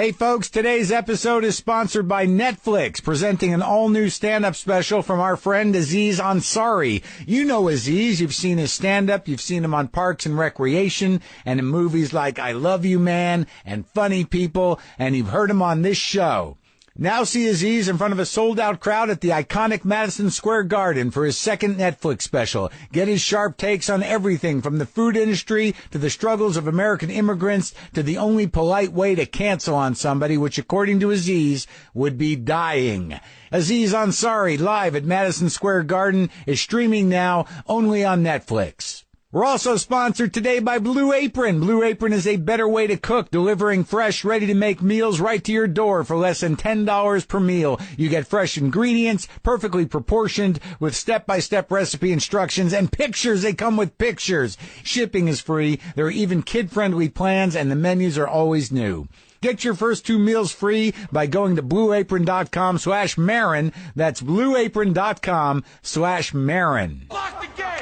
Hey folks, today's episode is sponsored by Netflix, presenting an all-new stand-up special from our friend Aziz Ansari. You know Aziz, you've seen his stand-up, you've seen him on Parks and Recreation, and in movies like I Love You Man and Funny People, and you've heard him on this show. Now see Aziz in front of a sold-out crowd at the iconic Madison Square Garden for his second Netflix special. Get his sharp takes on everything from the food industry to the struggles of American immigrants to the only polite way to cancel on somebody, which according to Aziz would be dying. Aziz Ansari, live at Madison Square Garden, is streaming now only on Netflix. We're also sponsored today by Blue Apron. Blue Apron is a better way to cook, delivering fresh, ready-to-make meals right to your door for less than $10 per meal. You get fresh ingredients, perfectly proportioned, with step-by-step recipe instructions and pictures. They come with pictures. Shipping is free. There are even kid-friendly plans, and the menus are always new. Get your first 2 meals free by going to blueapron.com/Maron. That's blueapron.com/Maron. Lock the gate!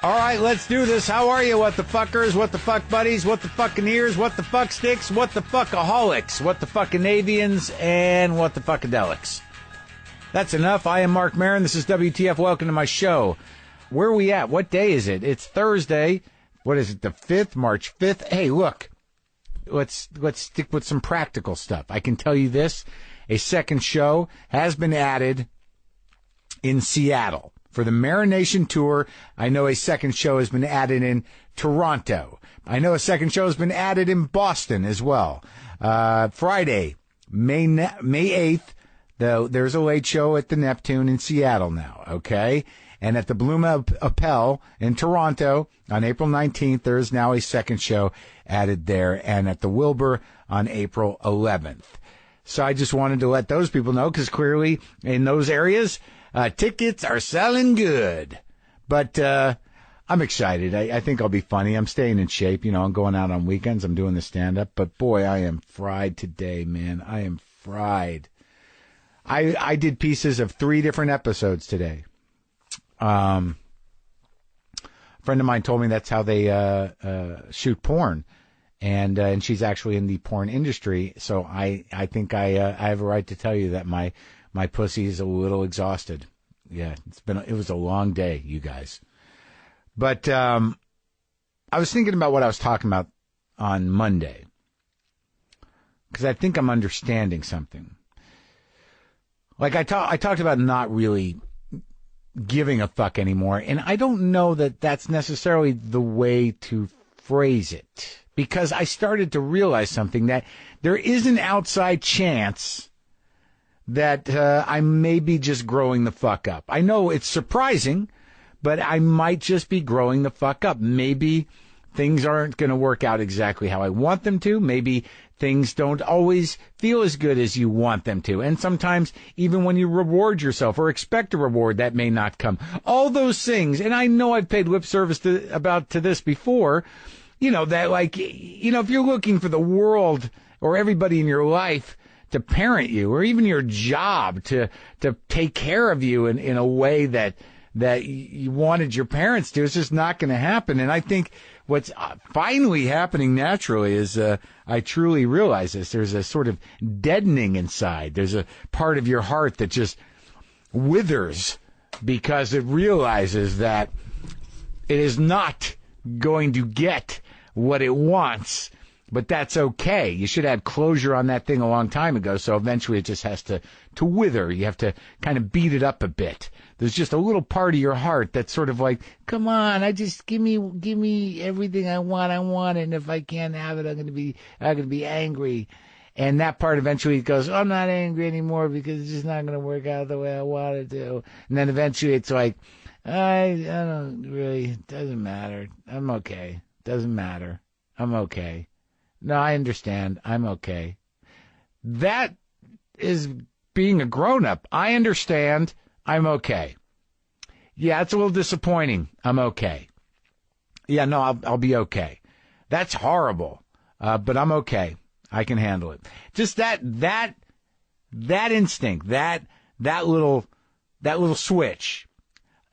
All right, let's do this. How are you, what the fuckers, what the fuck buddies, what the fucking ears, what the fuck sticks, what the fuckaholics, what the fuckinavians, and what the fuckadelics. That's enough. I am Marc Maron. This is WTF. Welcome to my show. Where are we at? What day is it? It's Thursday. What is it, the 5th, March 5th? Hey, look, let's stick with some practical stuff. I can tell you this. A second show has been added in Seattle. For the Marination Tour, I know a second show has been added in Toronto. I know a second show has been added in Boston as well. Friday, May 8th, there's a late show at the Neptune in Seattle now, okay? And at the Bloom Appel in Toronto on April 19th, there is now a second show added there, and at the Wilbur on April 11th. So I just wanted to let those people know, because clearly in those areas, tickets are selling good. But I'm excited. I think I'll be funny. I'm staying in shape. You know, I'm going out on weekends. I'm doing the stand-up. But, boy, I am fried today, man. I am fried. I did pieces of 3 different episodes today. A friend of mine told me that's how they shoot porn. And she's actually in the porn industry. So I think I have a right to tell you that my pussy is a little exhausted. Yeah, it was a long day, you guys. But I was thinking about what I was talking about on Monday, because I think I'm understanding something. Like I talked about not really giving a fuck anymore, and I don't know that that's necessarily the way to phrase it, because I started to realize something, that there is an outside chance that I may be just growing the fuck up. I know it's surprising, but I might just be growing the fuck up. Maybe things aren't going to work out exactly how I want them to. Maybe things don't always feel as good as you want them to. And sometimes even when you reward yourself or expect a reward, that may not come. All those things, and I know I've paid lip service to this before, you know, that like, you know, if you're looking for the world or everybody in your life to parent you, or even your job to take care of you in a way that you wanted your parents to, it's just not going to happen. And I think what's finally happening naturally is I truly realize this. There's a sort of deadening inside. There's a part of your heart that just withers because it realizes that it is not going to get what it wants. But that's okay. You should have closure on that thing a long time ago, so eventually it just has to wither. You have to kind of beat it up a bit. There's just a little part of your heart that's sort of like, come on, I just give me everything I want, and if I can't have it, I'm gonna be angry. And that part eventually goes, I'm not angry anymore because it's just not gonna work out the way I want it to. And then eventually it's like, I don't really, it doesn't matter. I'm okay. Doesn't matter. I'm okay. No, I understand. I'm okay. That is being a grown-up. I understand. I'm okay. Yeah, it's a little disappointing. I'm okay. Yeah, no, I'll be okay. That's horrible, but I'm okay. I can handle it. Just that instinct, that little switch.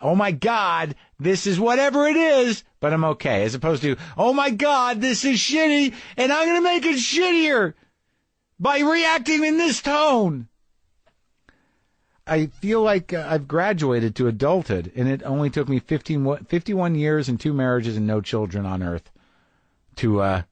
oh my God, this is whatever it is, but I'm okay. As opposed to, oh my God, this is shitty, and I'm going to make it shittier by reacting in this tone. I feel like I've graduated to adulthood, and it only took me 51 years and 2 marriages and no children on earth to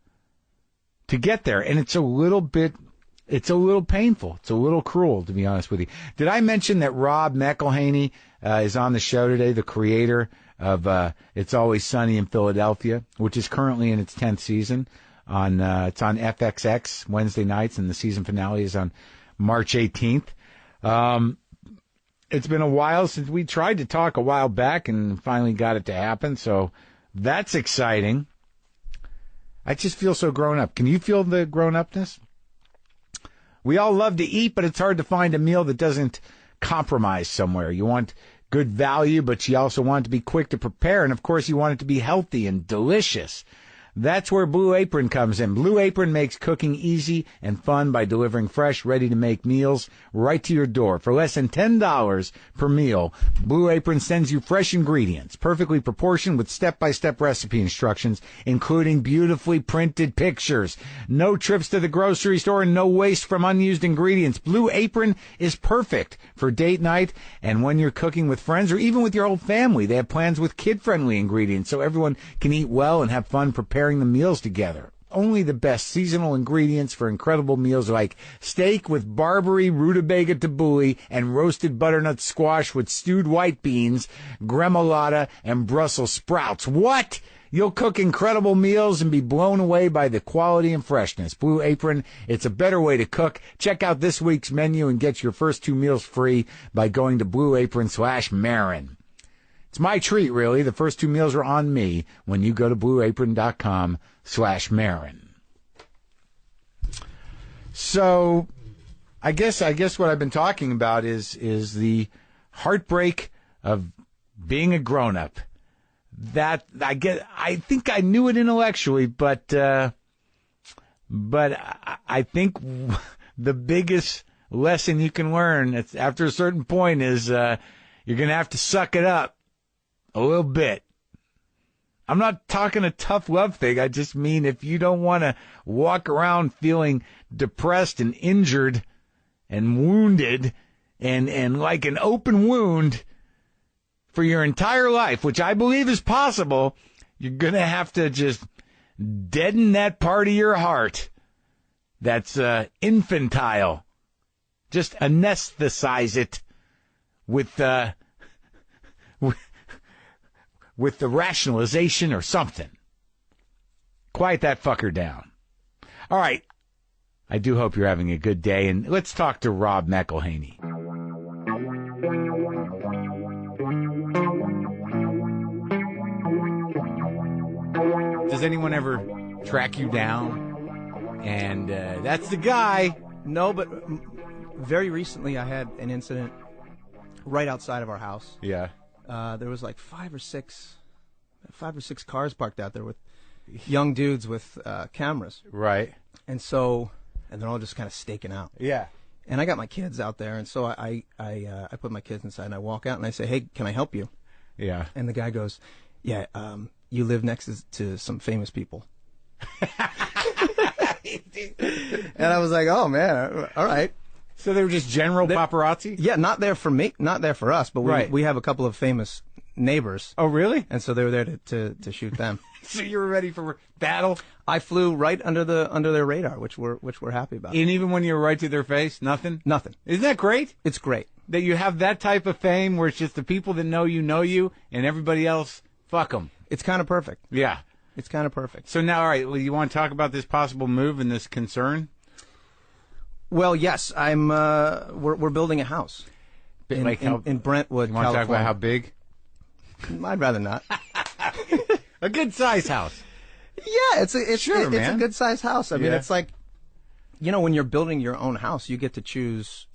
get there. And it's a little painful. It's a little cruel, to be honest with you. Did I mention that Rob McElhenney is on the show today, the creator of It's Always Sunny in Philadelphia, which is currently in its 10th season. It's on FXX Wednesday nights, and the season finale is on March 18th. It's been a while since we tried to talk a while back and finally got it to happen, so that's exciting. I just feel so grown up. Can you feel the grown-upness? We all love to eat, but it's hard to find a meal that doesn't compromise somewhere. You want good value, but you also want it to be quick to prepare, and of course you want it to be healthy and delicious. That's where Blue Apron comes in. Blue Apron makes cooking easy and fun by delivering fresh, ready-to-make meals right to your door. For less than $10 per meal, Blue Apron sends you fresh ingredients, perfectly proportioned with step-by-step recipe instructions, including beautifully printed pictures. No trips to the grocery store and no waste from unused ingredients. Blue Apron is perfect for date night and when you're cooking with friends or even with your whole family. They have plans with kid-friendly ingredients so everyone can eat well and have fun preparing the meals together. Only the best seasonal ingredients for incredible meals like steak with Barbary rutabaga tabbouleh and roasted butternut squash with stewed white beans, gremolata, and Brussels sprouts. What? You'll cook incredible meals and be blown away by the quality and freshness. Blue Apron, it's a better way to cook. Check out this week's menu and get your first 2 meals free by going to blueapron/Maron. It's my treat, really. The first 2 meals are on me when you go to blueapron.com/Maron. So, I guess what I've been talking about is the heartbreak of being a grown-up. That I think I knew it intellectually, but I think the biggest lesson you can learn after a certain point is you're going to have to suck it up a little bit. I'm not talking a tough love thing. I just mean if you don't want to walk around feeling depressed and injured and wounded and like an open wound for your entire life, which I believe is possible, you're going to have to just deaden that part of your heart that's infantile. Just anesthetize it with the rationalization or something. Quiet that fucker down. All right. I do hope you're having a good day, and let's talk to Rob McElhenney. Does anyone ever track you down? And that's the guy. No, but very recently I had an incident right outside of our house. Yeah. There was like five or six cars parked out there with young dudes with cameras. Right. And they're all just kind of staking out. Yeah. And I got my kids out there, and so I put my kids inside, and I walk out, and I say, "Hey, can I help you?" Yeah. And the guy goes, "Yeah, you live next to some famous people." And I was like, "Oh man, all right." So they were just general paparazzi? Yeah, not there for me, not there for us, but we have a couple of famous neighbors. Oh, really? And so they were there to shoot them. So you were ready for battle? I flew right under their radar, which we're happy about. And even when you were right to their face, nothing? Nothing. Isn't that great? It's great. That you have that type of fame where it's just the people that know you, and everybody else, fuck them. It's kind of perfect. Yeah. It's kind of perfect. So now, all right, well, you want to talk about this possible move and this concern? Well, yes, we're building a house in Brentwood, you want California. to talk about how big? I'd rather not. A good size house. Yeah, it's a good size house. I mean, Yeah. it's like, when you're building your own house, you get to choose.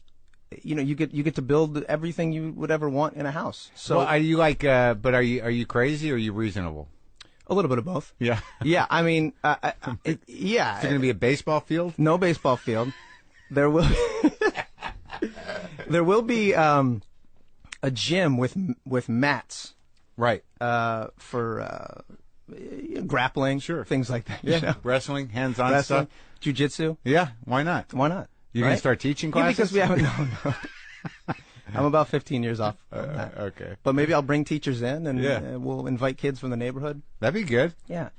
You get to build everything you would ever want in a house. So, well, are you like? But are you crazy or are you reasonable? A little bit of both. Yeah. Yeah. I mean, yeah. Is it going to be a baseball field? No baseball field. There will be a gym with mats. Right. For grappling, sure, things like that. Yeah, you know? wrestling, hands-on stuff. Jiu-jitsu. Yeah, why not? Why not? You're going to start teaching classes? Yeah, because we haven't. No. I'm about 15 years off. Okay. But maybe I'll bring teachers in, and we'll invite kids from the neighborhood. That'd be good. Yeah.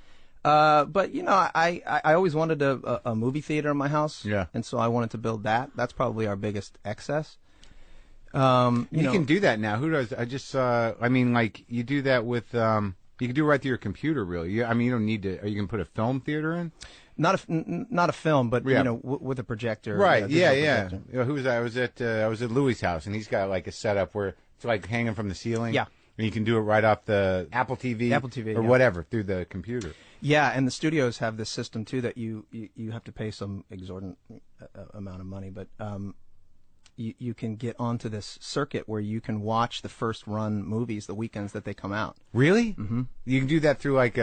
But, you know, I always wanted a movie theater in my house. Yeah. And so I wanted to build that. That's probably our biggest excess. You can do that now. Who does? I just saw. I mean, like you do that with. You can do it right through your computer, really. I mean, you don't need to. Are you going to put a film theater in? Not a film, but you know, with a projector. Right. Yeah. Projector. You know, who was that? I was at Louis' house, and he's got like a setup where it's like hanging from the ceiling. Yeah. And you can do it right off the Apple TV, or whatever through the computer. Yeah, and the studios have this system too that you have to pay some exorbitant amount of money, but you can get onto this circuit where you can watch the first run movies the weekends that they come out. Really? Mm-hmm. You can do that through like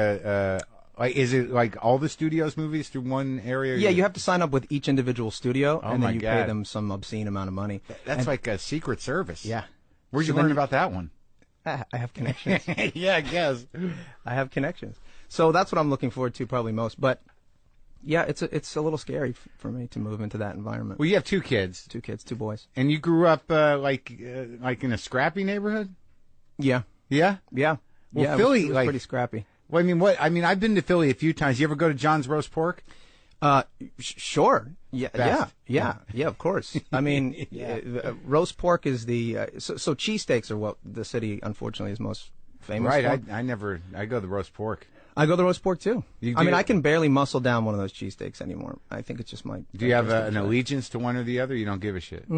like, is it like all the studios movies through one area? Yeah, you have to sign up with each individual studio, and then you pay them some obscene amount of money. That's like a secret service. Yeah. Where'd you learn about that one? I have connections. Yeah, I guess. I have connections. So that's what I'm looking forward to probably most. But yeah, it's a little scary for me to move into that environment. Well, you have two kids. Two kids, two boys. And you grew up like in a scrappy neighborhood? Yeah. Yeah? Yeah. Well, yeah, Philly, it was like, pretty scrappy. Well, I mean, I've been to Philly a few times. You ever go to John's Roast Pork? Sure. Yeah. Best. Yeah. Of course. I mean, roast pork is the so cheesesteaks are what the city unfortunately is most famous for. Right. I go to the roast pork. I go to the roast pork too. I mean, I can barely muscle down one of those cheesesteaks anymore. I think it's just my. Do you have an allegiance to one or the other? You don't give a shit.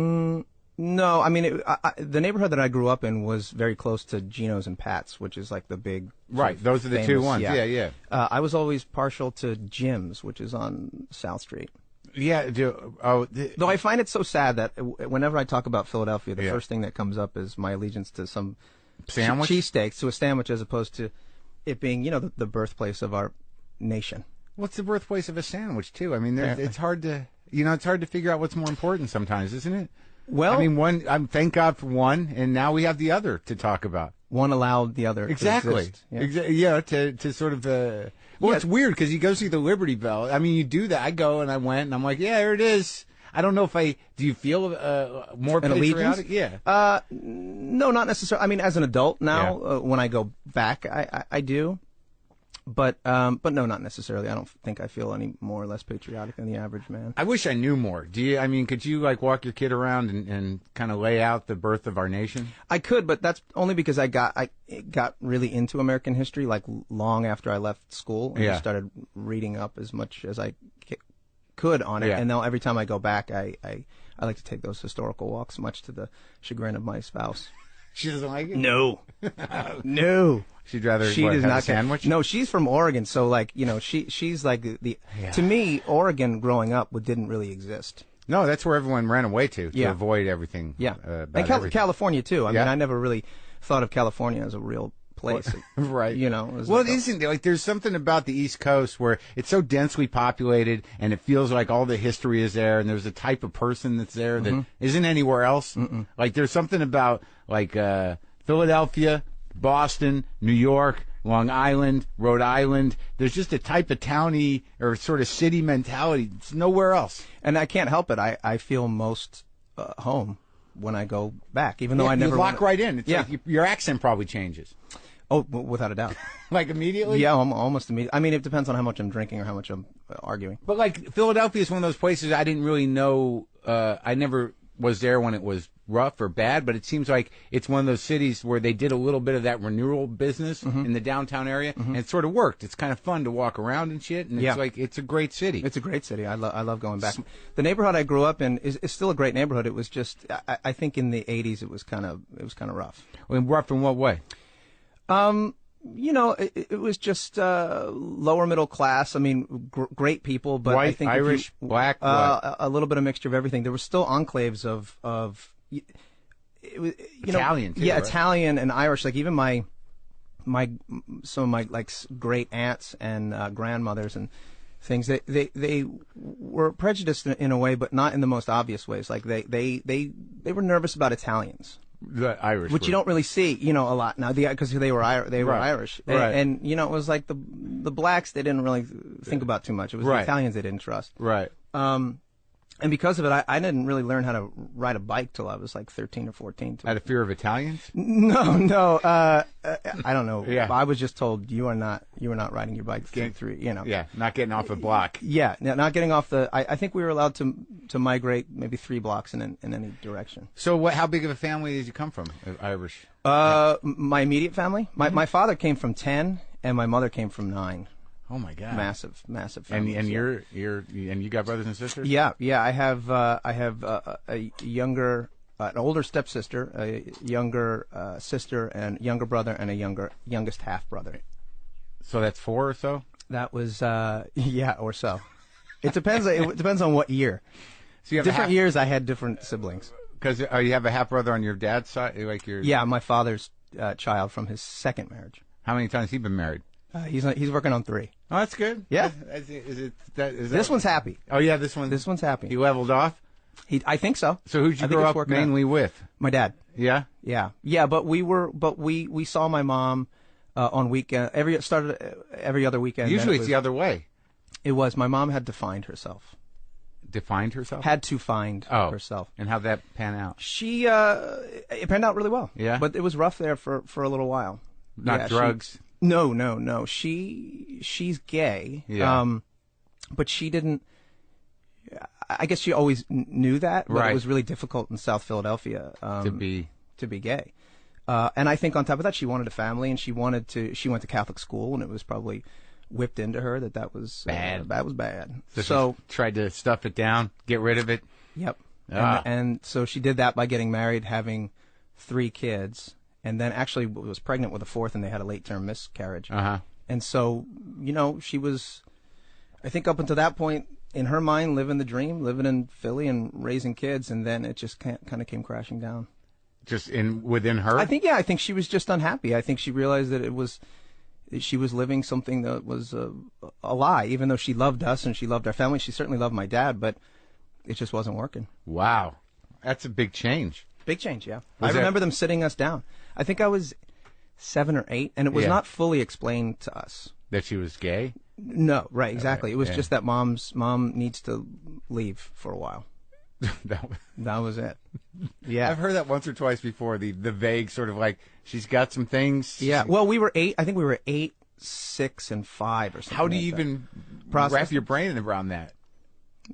No, I mean, the neighborhood that I grew up in was very close to Gino's and Pat's, which is like the big. Right, those are the two ones. Yeah. I was always partial to Jim's, which is on South Street. Yeah. Though I find it so sad that whenever I talk about Philadelphia, the first thing that comes up is my allegiance to some sandwich, cheesesteaks, to a sandwich, as opposed to it being, the birthplace of our nation. What's the birthplace of a sandwich too? I mean, it's hard to figure out what's more important sometimes, isn't it? Well, I mean, thank God for one, and now we have the other to talk about. One allowed the other. Exactly. To exist. To sort of. It's weird because you go see the Liberty Bell. I mean, you do that. I go and I went and I'm like, yeah, here it is. I don't know if do you feel more patriotic? Yeah. No, not necessarily. I mean, as an adult now, when I go back, I do. But no, not necessarily. I don't think I feel any more or less patriotic than the average man. I wish I knew more. Could you like walk your kid around and kind of lay out the birth of our nation? I could, but that's only because I got really into American history like long after I left school and started reading up as much as I could on it. Yeah. And now every time I go back, I like to take those historical walks, much to the chagrin of my spouse. She doesn't like it? No. No. She'd rather she does have not a sandwich? No, she's from Oregon, so like, she's like the to me, Oregon growing up didn't really exist. No, that's where everyone ran away to avoid everything. Yeah. And everything. California too. I mean, I never really thought of California as a real place. Right. Well, it isn't. Like, there's something about the East Coast where it's so densely populated and it feels like all the history is there and there's a type of person that's there that isn't anywhere else. Mm-mm. Like, there's something about, like, Philadelphia, Boston, New York, Long Island, Rhode Island. There's just a type of towny or sort of city mentality. It's nowhere else. And I can't help it. I feel most home when I go back, even though I never you lock right in. It's like your accent probably changes. Oh, without a doubt. Like immediately? Yeah, almost immediately. I mean, it depends on how much I'm drinking or how much I'm arguing. But like Philadelphia is one of those places I didn't really know. I never was there when it was rough or bad, but it seems like it's one of those cities where they did a little bit of that renewal business in the downtown area, and it sort of worked. It's kind of fun to walk around and shit, and it's like it's a great city. It's a great city. I love going back. The neighborhood I grew up in is still a great neighborhood. It was just I think in the 80s it was kind of rough. I mean, rough in what way? It was just lower middle class. I mean, great people, but White, I think Irish, black, a little bit of mixture of everything. There were still enclaves of Italian, too, yeah, right? Italian and Irish. Like even some of my like great aunts and grandmothers and things. They were prejudiced in a way, but not in the most obvious ways. Like they were nervous about Italians. The Irish, which you don't really see, a lot now, because they were Irish, Right. and it was like the blacks they didn't really think about too much. It was the Italians they didn't trust. Right. And because of it, I didn't really learn how to ride a bike till I was like 13 or 14. Out of fear of Italians? No. I don't know. Yeah. I was just told you are not riding your bike through. Yeah, not getting off a block. Yeah, not getting off the. I think we were allowed to migrate maybe 3 blocks in any direction. So how big of a family did you come from? Irish? My immediate family. My father came from 10, and my mother came from 9. Oh my God! Massive family. And you got brothers and sisters? Yeah. I have a younger, an older stepsister, a younger sister, and younger brother, and a youngest half brother. So that's 4 or so. That was or so. It depends. It depends on what year. So you have different years. I had different siblings. Because you have a half brother on your dad's side, like your. Yeah, my father's child from his second marriage. How many times has he been married? He's working on 3. Oh, that's good. Yeah. Is that this one's happy. Oh yeah, this one's happy. He leveled off. I think so. So who'd you grow up mainly with? My dad. Yeah. Yeah. But we saw my mom on weekend every other weekend. Usually it's the other way. It was. My mom had to find herself. Defined herself? Had to find herself. And how'd that pan out? It panned out really well. Yeah. But it was rough there for a little while. Not drugs. No. She's gay. Yeah. But she didn't. I guess she always knew that, but it was really difficult in South Philadelphia to be gay. And I think on top of that, she wanted a family, and she went to Catholic school, and it was probably whipped into her that was bad. That was bad. So she tried to stuff it down, get rid of it. Yep. And so she did that by getting married, having 3 kids, and then actually was pregnant with a 4th, and they had a late-term miscarriage. And so, she was, I think up until that point, in her mind, living the dream, living in Philly and raising kids, and then it just kind of came crashing down. Just within her? I think she was just unhappy. I think she realized that she was living something that was a lie, even though she loved us and she loved our family. She certainly loved my dad, but it just wasn't working. Wow. That's a big change. Big change, yeah. I remember them sitting us down. I think I was 7 or 8, and it was not fully explained to us. That she was gay? No, right, exactly. It was just that mom needs to leave for a while. That was it. Yeah. I've heard that once or twice before, the vague sort of like, she's got some things. Yeah. Well, we were 8. I think we were 8, 6, and 5 or something. How do you even wrap your brain around that?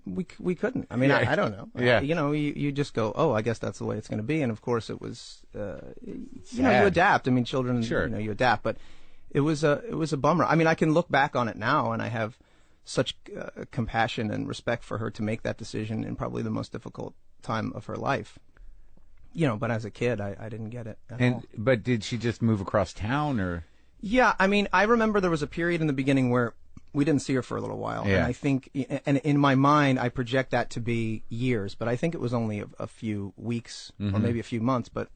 We couldn't. I mean, I don't know. Yeah. You just go, oh, I guess that's the way it's going to be. And of course, it was. You adapt. I mean, children. Sure. You adapt. But it was a bummer. I mean, I can look back on it now, and I have such compassion and respect for her to make that decision in probably the most difficult time of her life. But as a kid, I didn't get it at all. But did she just move across town, or? Yeah, I mean, I remember there was a period in the beginning where we didn't see her for a little while. Yeah. And I think, and in my mind, I project that to be years, but I think it was only a few weeks or maybe a few months. But,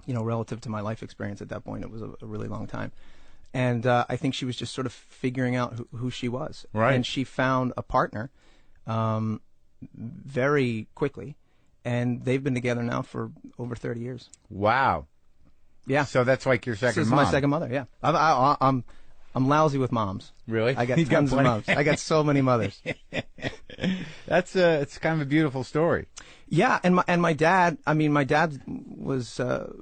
relative to my life experience at that point, it was a really long time. And I think she was just sort of figuring out who she was. Right. And she found a partner very quickly, and they've been together now for over 30 years. Wow. Yeah. So that's like your second mom. This is my second mother, yeah. I'm lousy with moms. Really? I got tons of moms. I got so many mothers. It's kind of a beautiful story. Yeah, and my dad. I mean, my dad was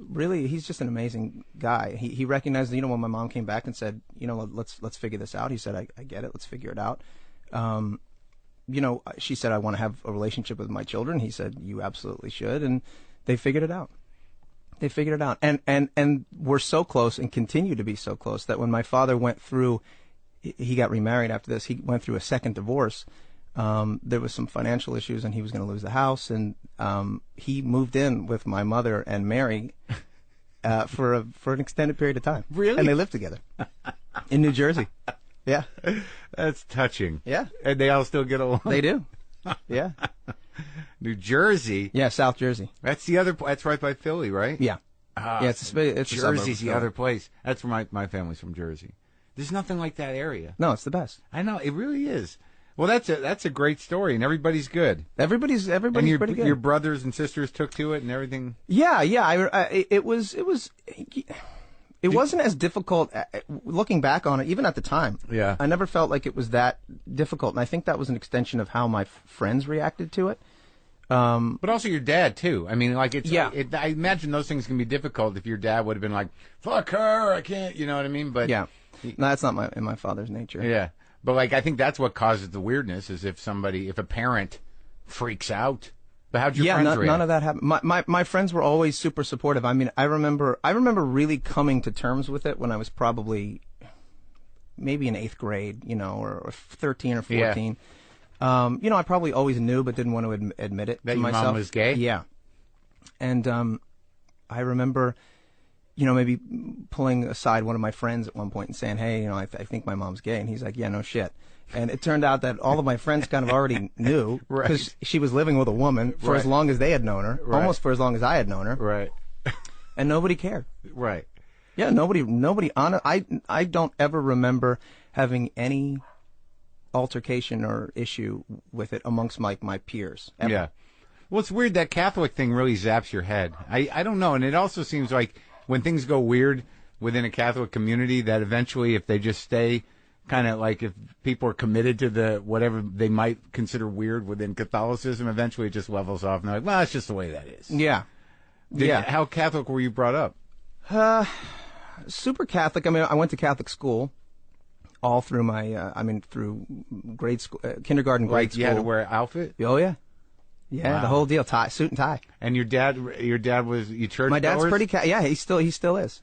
really. He's just an amazing guy. He recognized, when my mom came back and said, let's figure this out. He said, I get it. Let's figure it out. She said, I want to have a relationship with my children. He said, you absolutely should, and they figured it out. And we're so close and continue to be so close that when my father went through, he got remarried after this. He went through a second divorce. There was some financial issues, and he was going to lose the house. And he moved in with my mother and Mary for an extended period of time. Really? And they lived together in New Jersey. Yeah. That's touching. Yeah. And they all still get along. They do. Yeah. New Jersey. Yeah, South Jersey. That's That's right by Philly, right? Yeah. Yeah, it's Jersey's the other place. That's where my family's from, Jersey. There's nothing like that area. No, it's the best. I know, it really is. Well, that's a great story, and everybody's good. Everybody's pretty good. Your brothers and sisters took to it and everything. Yeah. It wasn't as difficult looking back on it, even at the time. Yeah. I never felt like it was that difficult, and I think that was an extension of how my friends reacted to it. But also your dad too. I mean, like I imagine those things can be difficult if your dad would have been like, "Fuck her, I can't," you know what I mean? But yeah, no, that's not in my father's nature. Yeah, but like I think that's what causes the weirdness is if a parent freaks out. But how'd your friends react? None of that happened. My friends were always super supportive. I mean, I remember really coming to terms with it when I was probably maybe in 8th grade, or 13 or 14. Yeah. I probably always knew, but didn't want to admit it that to myself. Your mom was gay? Yeah. And I remember, maybe pulling aside one of my friends at one point and saying, "Hey, I think my mom's gay." And he's like, "Yeah, no shit." And it turned out that all of my friends kind of already knew because she was living with a woman for as long as they had known her, almost for as long as I had known her. Right. And nobody cared. Right. Yeah, nobody. I don't ever remember having any altercation or issue with it amongst my peers. Ever. Yeah. Well, it's weird that Catholic thing really zaps your head. I don't know, and it also seems like when things go weird within a Catholic community, that eventually, if they just stay kind of like if people are committed to the whatever they might consider weird within Catholicism, eventually it just levels off, and they're like, well, that's just the way that is. Yeah. How Catholic were you brought up? Super Catholic. I mean, I went to Catholic school. All through my, through grade school, kindergarten, grade school. You had to wear an outfit? Oh, yeah. Yeah, wow. The whole deal, suit and tie. And your dad was, you church My dad's goers? pretty, yeah, he still is.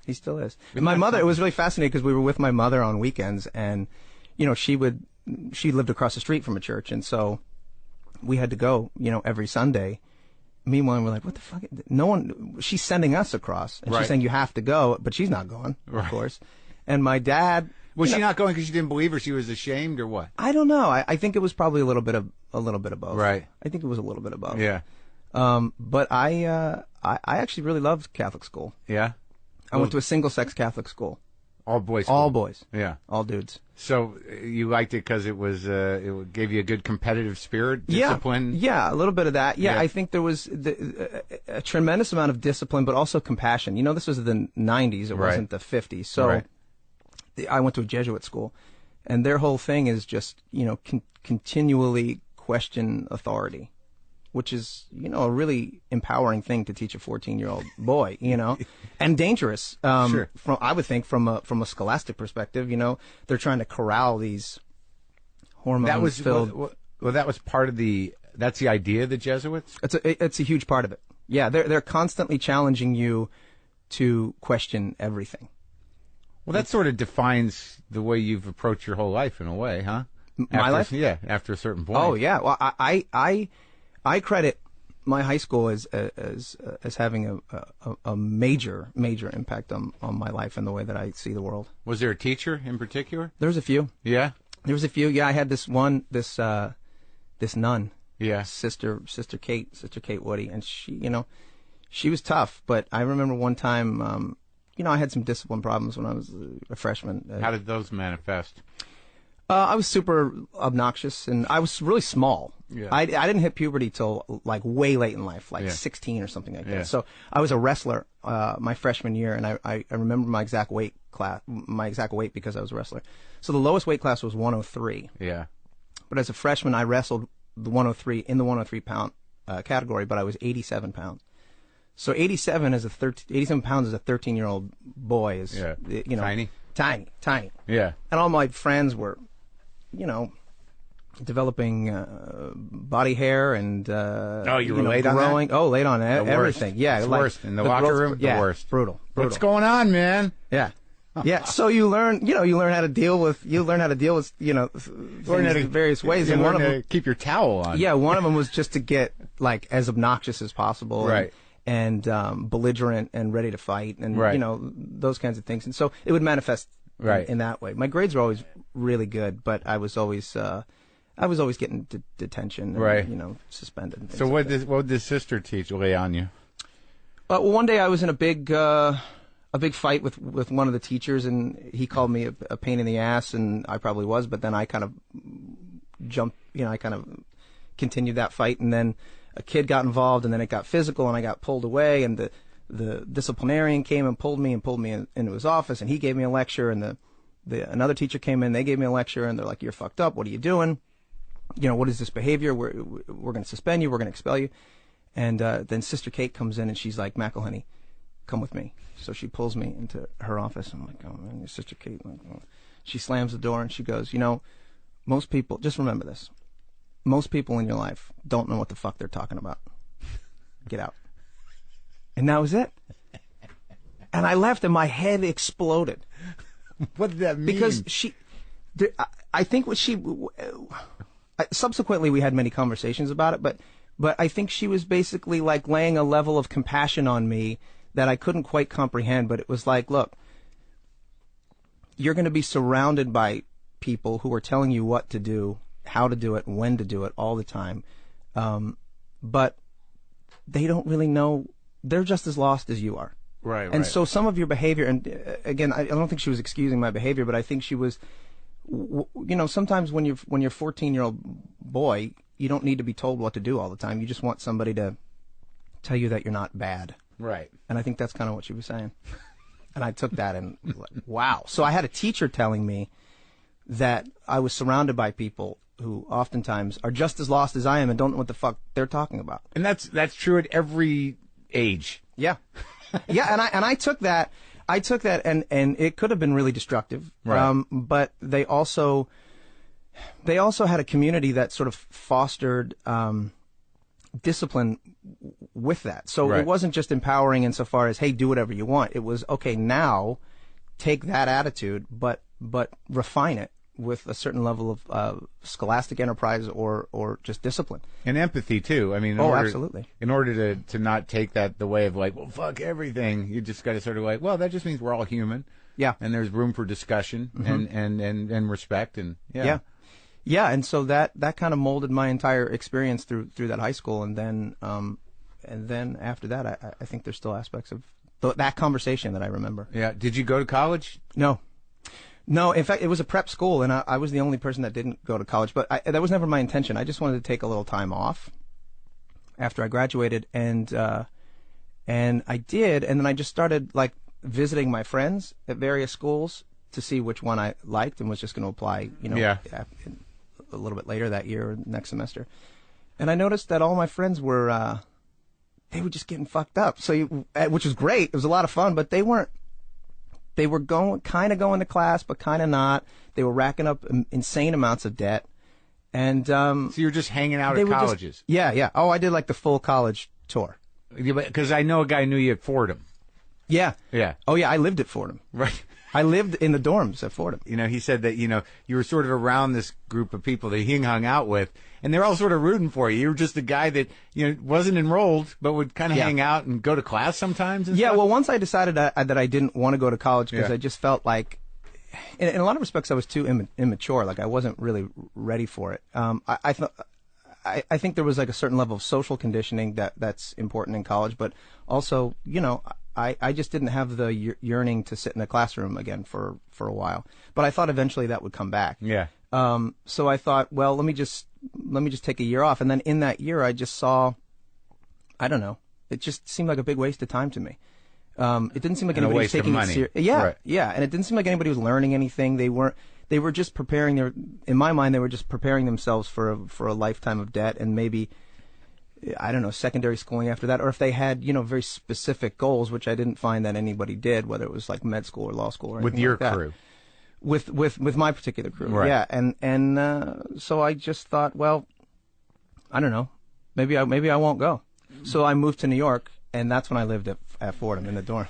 And my mother, it was really fascinating because we were with my mother on weekends and, she lived across the street from a church. And so we had to go, every Sunday. Meanwhile, we're like, what the fuck? She's sending us across. And she's saying you have to go, but she's not going, of course. And my dad... Was she not going because she didn't believe her? She was ashamed, or what? I don't know. I think it was probably a little bit of both. Right. I think it was a little bit of both. Yeah. But I actually really loved Catholic school. Yeah. I went to a single-sex Catholic school. All boys. School. All boys. Yeah. All dudes. So you liked it because it was it gave you a good competitive spirit, discipline. Yeah, a little bit of that. Yeah. I think there was a tremendous amount of discipline, but also compassion. This was the 90s. It wasn't the 50s. So. Right. I went to a Jesuit school, and their whole thing is just, continually question authority, which is, a really empowering thing to teach a 14-year-old boy, and dangerous. Sure. I would think from a scholastic perspective, they're trying to corral these hormone-filled. Well, that was part of that's the idea of the Jesuits? It's a huge part of it. Yeah, they're constantly challenging you to question everything. Well, that sort of defines the way you've approached your whole life, in a way, huh? My life? Yeah, after a certain point. Oh, yeah. Well, I credit my high school as having a major impact on my life and the way that I see the world. Was there a teacher in particular? There was a few. Yeah? There was a few. Yeah, I had this nun. Yeah. Sister Kate Woody, and she was tough, but I remember one time I had some discipline problems when I was a freshman. How did those manifest? I was super obnoxious, and I was really small. Yeah. I didn't hit puberty till like way late in life, like 16 or something like that. So I was a wrestler my freshman year, and I remember my exact weight because I was a wrestler. So the lowest weight class was 103. Yeah. But as a freshman, I wrestled the 103 in the 103 pound category, but I was 87 pounds. So 87 pounds as a 13-year-old boy is, tiny. Yeah. And all my friends were, developing body hair and you were late growing. On that? Late on everything. Worst. Yeah, the worst in the locker room. The worst. Brutal. What's going on, man? Yeah. Yeah, so you learn how to deal with, various ways. And one of them, keep your towel on. Yeah, one of them was just to get like as obnoxious as possible. Right. And belligerent and ready to fight and, those kinds of things. And so it would manifest in that way. My grades were always really good, but I was always getting detention and, suspended. And so what did the sister lay on you? Well, one day I was in a big fight with one of the teachers, and he called me a pain in the ass, and I probably was, but then I kind of jumped, I kind of continued that fight, and then a kid got involved, and then it got physical, and I got pulled away, and the disciplinarian came and pulled me into his office, and he gave me a lecture, and another teacher came in, they gave me a lecture, and they're like, "You're fucked up. What are you doing? What is this behavior? We're going to suspend you. We're going to expel you." And then Sister Kate comes in, and she's like, "McElhenney, come with me." So she pulls me into her office. I'm like, "Oh man, Sister Kate." She slams the door, and she goes, most people, just remember this, most people in your life don't know what the fuck they're talking about. Get out. And that was it. And I left, and my head exploded. What did that mean? Because I think subsequently we had many conversations about it, but I think she was basically like laying a level of compassion on me that I couldn't quite comprehend. But it was like, look, you're going to be surrounded by people who are telling you what to do, how to do it, when to do it all the time. But they don't really know. They're just as lost as you are. Right. And so some of your behavior, and again, I don't think she was excusing my behavior, but I think she was, sometimes when you're 14-year-old boy, you don't need to be told what to do all the time. You just want somebody to tell you that you're not bad. Right. And I think that's kind of what she was saying. And I took that and wow. So I had a teacher telling me that I was surrounded by people who oftentimes are just as lost as I am and don't know what the fuck they're talking about. And that's true at every age. Yeah. Yeah, and I took that. And it could have been really destructive. Right. But they also had a community that sort of fostered discipline with that. So Right. It wasn't just empowering insofar as, hey, do whatever you want. It was, okay, now take that attitude, but refine it with a certain level of scholastic enterprise or just discipline. And empathy, too. I mean, absolutely. In order to not take that the way of like, well, fuck everything, you just got to sort of like, well, that just means we're all human. Yeah. And there's room for discussion and respect. And yeah. Yeah, and so that kind of molded my entire experience through that high school. And then after that, I think there's still aspects of that conversation that I remember. Yeah. Did you go to college? No, in fact, it was a prep school, and I was the only person that didn't go to college. But that was never my intention. I just wanted to take a little time off after I graduated, and I did. And then I just started like visiting my friends at various schools to see which one I liked, and was just going to apply. A little bit later that year or next semester. And I noticed that all my friends were they were just getting fucked up. So which was great. It was a lot of fun, but they weren't. They were going to class, but kind of not. They were racking up insane amounts of debt. And so you're just hanging out at colleges? Yeah. Oh, I did like the full college tour. Because I know a guy knew you at Fordham. Yeah. Yeah. Oh, yeah, I lived at Fordham. Right. I lived in the dorms at Fordham. He said that, you were sort of around this group of people that he hung out with, and they're all sort of rooting for you. You were just a guy that, wasn't enrolled, but would kind of hang out and go to class sometimes and stuff? Well, once I decided that I didn't want to go to college because I just felt like, in a lot of respects, I was too immature. Like, I wasn't really ready for it. I think there was like a certain level of social conditioning that's important in college, but also, I just didn't have the yearning to sit in a classroom again for a while. But I thought eventually that would come back. Yeah. So I thought, well, let me just take a year off. And then in that year, I just saw, I don't know, it just seemed like a big waste of time to me. It didn't seem like anybody was taking it seriously. Yeah, right. Yeah. And it didn't seem like anybody was learning anything. They were just preparing in my mind, they were just preparing themselves for a lifetime of debt and maybe, I don't know, secondary schooling after that, or if they had, very specific goals, which I didn't find that anybody did, whether it was like med school or law school or anything with your like that. crew. With my particular crew, right. Yeah, and so I just thought, well, I don't know, maybe I won't go. So I moved to New York, and that's when I lived at Fordham in the dorm.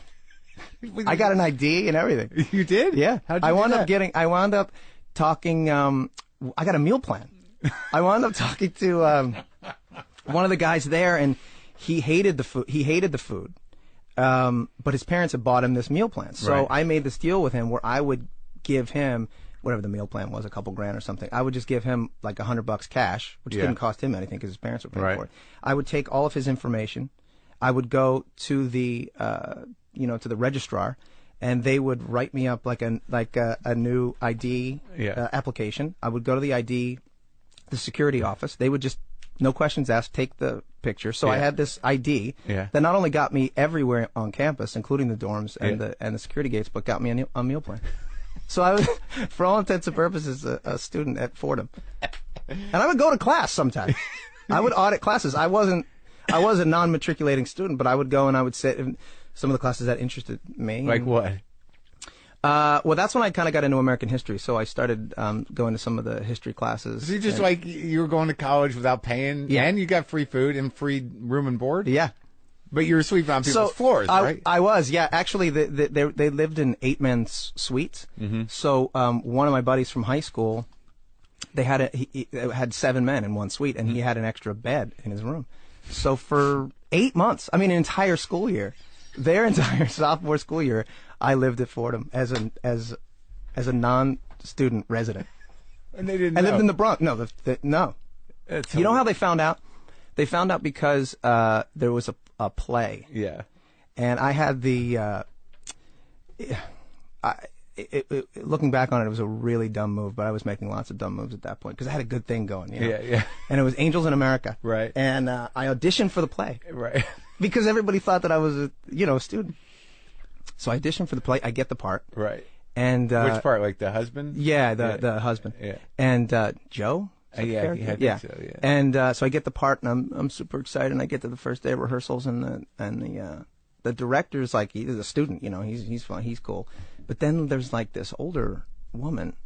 I got an ID and everything. You did? Yeah. How'd you I wound up talking. I got a meal plan. I wound up talking to one of the guys there, and he hated the food. But his parents had bought him this meal plan. So right. I made this deal with him where I would give him whatever the meal plan was, a couple $1,000 or something. I would just give him like $100 cash, which didn't cost him anything because his parents were paying for it. I would take all of his information. I would go to the to the registrar, and they would write me up like a new ID application. I would go to the ID the security office. They would just, no questions asked, take the picture. So I had this ID that not only got me everywhere on campus, including the dorms and the security gates, but got me a meal plan. So I was, for all intents and purposes, a student at Fordham. And I would go to class sometimes. I would audit classes. I was a non-matriculating student, but I would go and I would sit in some of the classes that interested me. Like what? Well, that's when I kind of got into American history. So I started going to some of the history classes. So you just like you were going to college without paying, and you got free food and free room and board. Yeah, but you were sleeping on people's floors, right? I was. Yeah, actually, they lived in 8-men's suites. Mm-hmm. So one of my buddies from high school, they had had 7 men in one suite, and he had an extra bed in his room. So for 8 months, I mean, an entire school year, their entire sophomore school year, I lived at Fordham as a non-student resident. And they didn't know. I lived in the Bronx. No, no. You know how they found out? They found out because there was a play. Yeah. And I had the looking back on it, it was a really dumb move, but I was making lots of dumb moves at that point because I had a good thing going. You know? Yeah. And it was Angels in America. Right. And I auditioned for the play. Right. Because everybody thought that I was a student. So I auditioned for the play. I get the part. Right. And which part? Like the husband? Yeah, the husband. Yeah. And Joe. Yeah. So, yeah. And so I get the part, and I'm super excited. And I get to the first day of rehearsals, and the director's like, he's a student, he's fun, he's cool. But then there's like this older woman,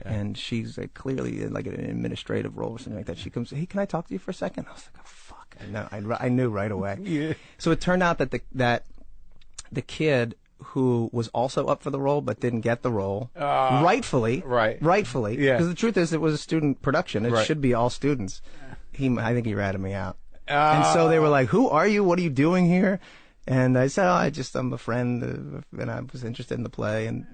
and she's clearly like an administrative role or something like that. She comes, hey, can I talk to you for a second? I was like, oh fuck, I knew right away. Yeah. So it turned out that the kid who was also up for the role but didn't get the role, rightfully, because the truth is it was a student production. It should be all students. I think he ratted me out. And so they were like, who are you? What are you doing here? And I said, I'm a friend, and I was interested in the play. And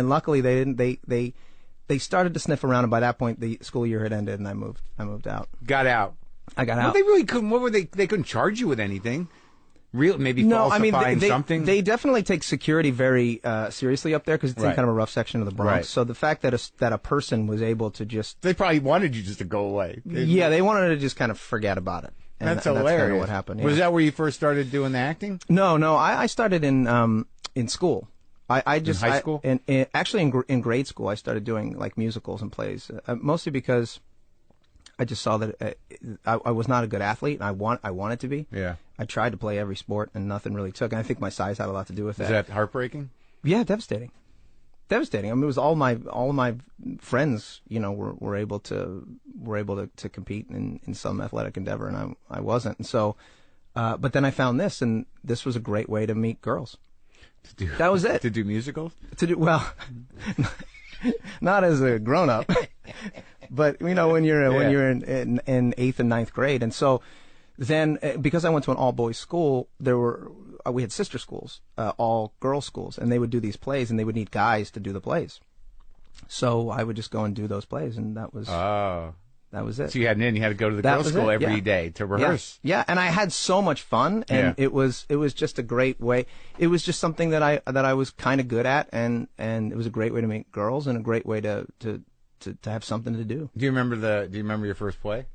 luckily they didn't. They started to sniff around, and by that point the school year had ended, and I moved out. Got out. I got well, out. They really couldn't. What were they? They couldn't charge you with anything. Maybe falsifying something? They definitely take security very seriously up there because it's in kind of a rough section of the Bronx. Right. So the fact that a person was able to just... They probably wanted you just to go away. They wanted to just kind of forget about it. And that's hilarious. That's kind of what happened. Yeah. Was that where you first started doing the acting? No. I started in school. I just... In high school? Actually, in grade school, I started doing like musicals and plays, mostly because I just saw that I was not a good athlete, and I wanted to be. Yeah. I tried to play every sport, and nothing really took. And I think my size had a lot to do with that. Is that heartbreaking? Yeah, devastating. I mean, it was all my friends, were able to compete in some athletic endeavor, and I wasn't. And so, but then I found this, and this was a great way to meet girls. That was it. To do musicals? Well, not as a grown up. But when you're in 8th and 9th grade, and so then because I went to an all boys school, we had sister schools, all girls schools, and they would do these plays, and they would need guys to do the plays. So I would just go and do those plays, and that was it. So you had to go to the girls' school every day to rehearse. Yeah, and I had so much fun, and it was just a great way. It was just something that I was kind of good at, and it was a great way to meet girls and a great way to have something to do. Do you remember your first play?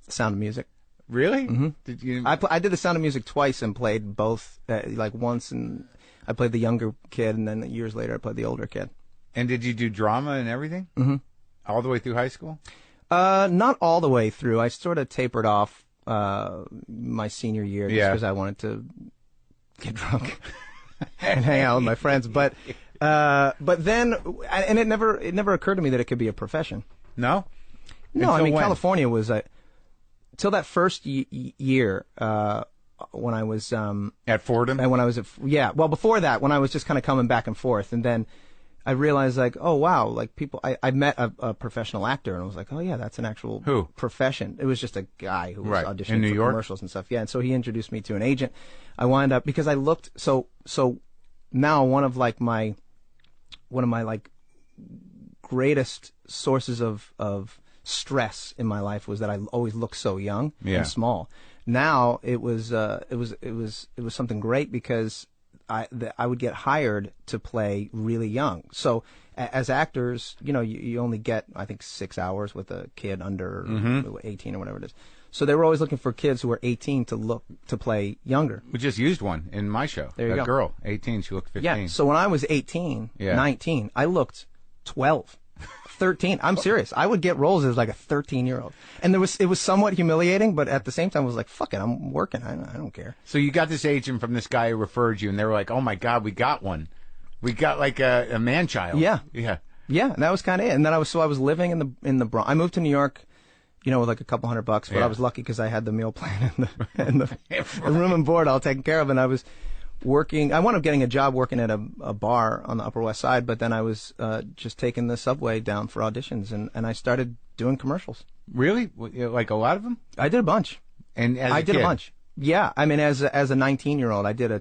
Sound of Music. Really? Mm-hmm. Did you? I did The Sound of Music twice and played both. Like once, and I played the younger kid, and then years later I played the older kid. And did you do drama and everything? Mm-hmm. All the way through high school? Not all the way through. I sort of tapered off my senior year just because I wanted to get drunk and hang out with my friends. But then, and it never occurred to me that it could be a profession. No? No, I mean, when? California was till that first year when I was at Fordham, and when I was well, before that, when I was just kind of coming back and forth, and then I realized like, oh wow, like people, I met a professional actor, and I was like, oh yeah, that's an actual profession. It was just a guy who was auditioning in New for York? Commercials and stuff. Yeah, and so he introduced me to an agent. I wound up, because I looked so now one of my like greatest sources of stress in my life was that I always looked so young and small. Now it was something great because I would get hired to play really young. So as actors, you only get, I think, 6 hours with a kid under 18 or whatever it is. So they were always looking for kids who were 18 to play younger. We just used one in my show. There you go. Girl, 18, she looked 15. Yeah. So when I was 18, 19, I looked 12. 13. I'm serious. I would get roles as like a 13-year-old. And it was somewhat humiliating, but at the same time, I was like, fuck it, I'm working. I don't care. So you got this agent from this guy who referred you, and they were like, oh, my God, we got one. We got like a man-child. Yeah. Yeah. Yeah, and that was kind of it. And then I was living in the Bronx. I moved to New York, with like a couple $100, but I was lucky because I had the meal plan and the room and board all taken care of, and I was working. I wound up getting a job working at a bar on the Upper West Side, but then I was just taking the subway down for auditions, and I started doing commercials. Really? Like a lot of them? I did a bunch. And as I did a bunch. Yeah, I mean, as a 19-year-old, I did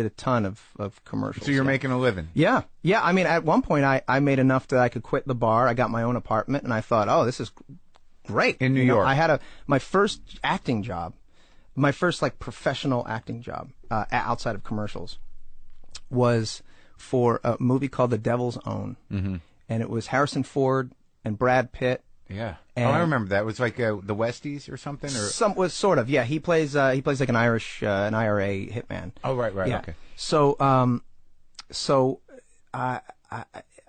a ton of commercials. So you're making a living? Yeah. I mean, at one point, I made enough that I could quit the bar. I got my own apartment, and I thought, oh, this is great. In New York? I had my first acting job. My first like professional acting job outside of commercials was for a movie called The Devil's Own, and it was Harrison Ford and Brad Pitt. Yeah, I remember that. It was like the Westies or something, or was sort of. Yeah, he plays like an Irish an IRA hitman. Oh, right, yeah. Okay. So I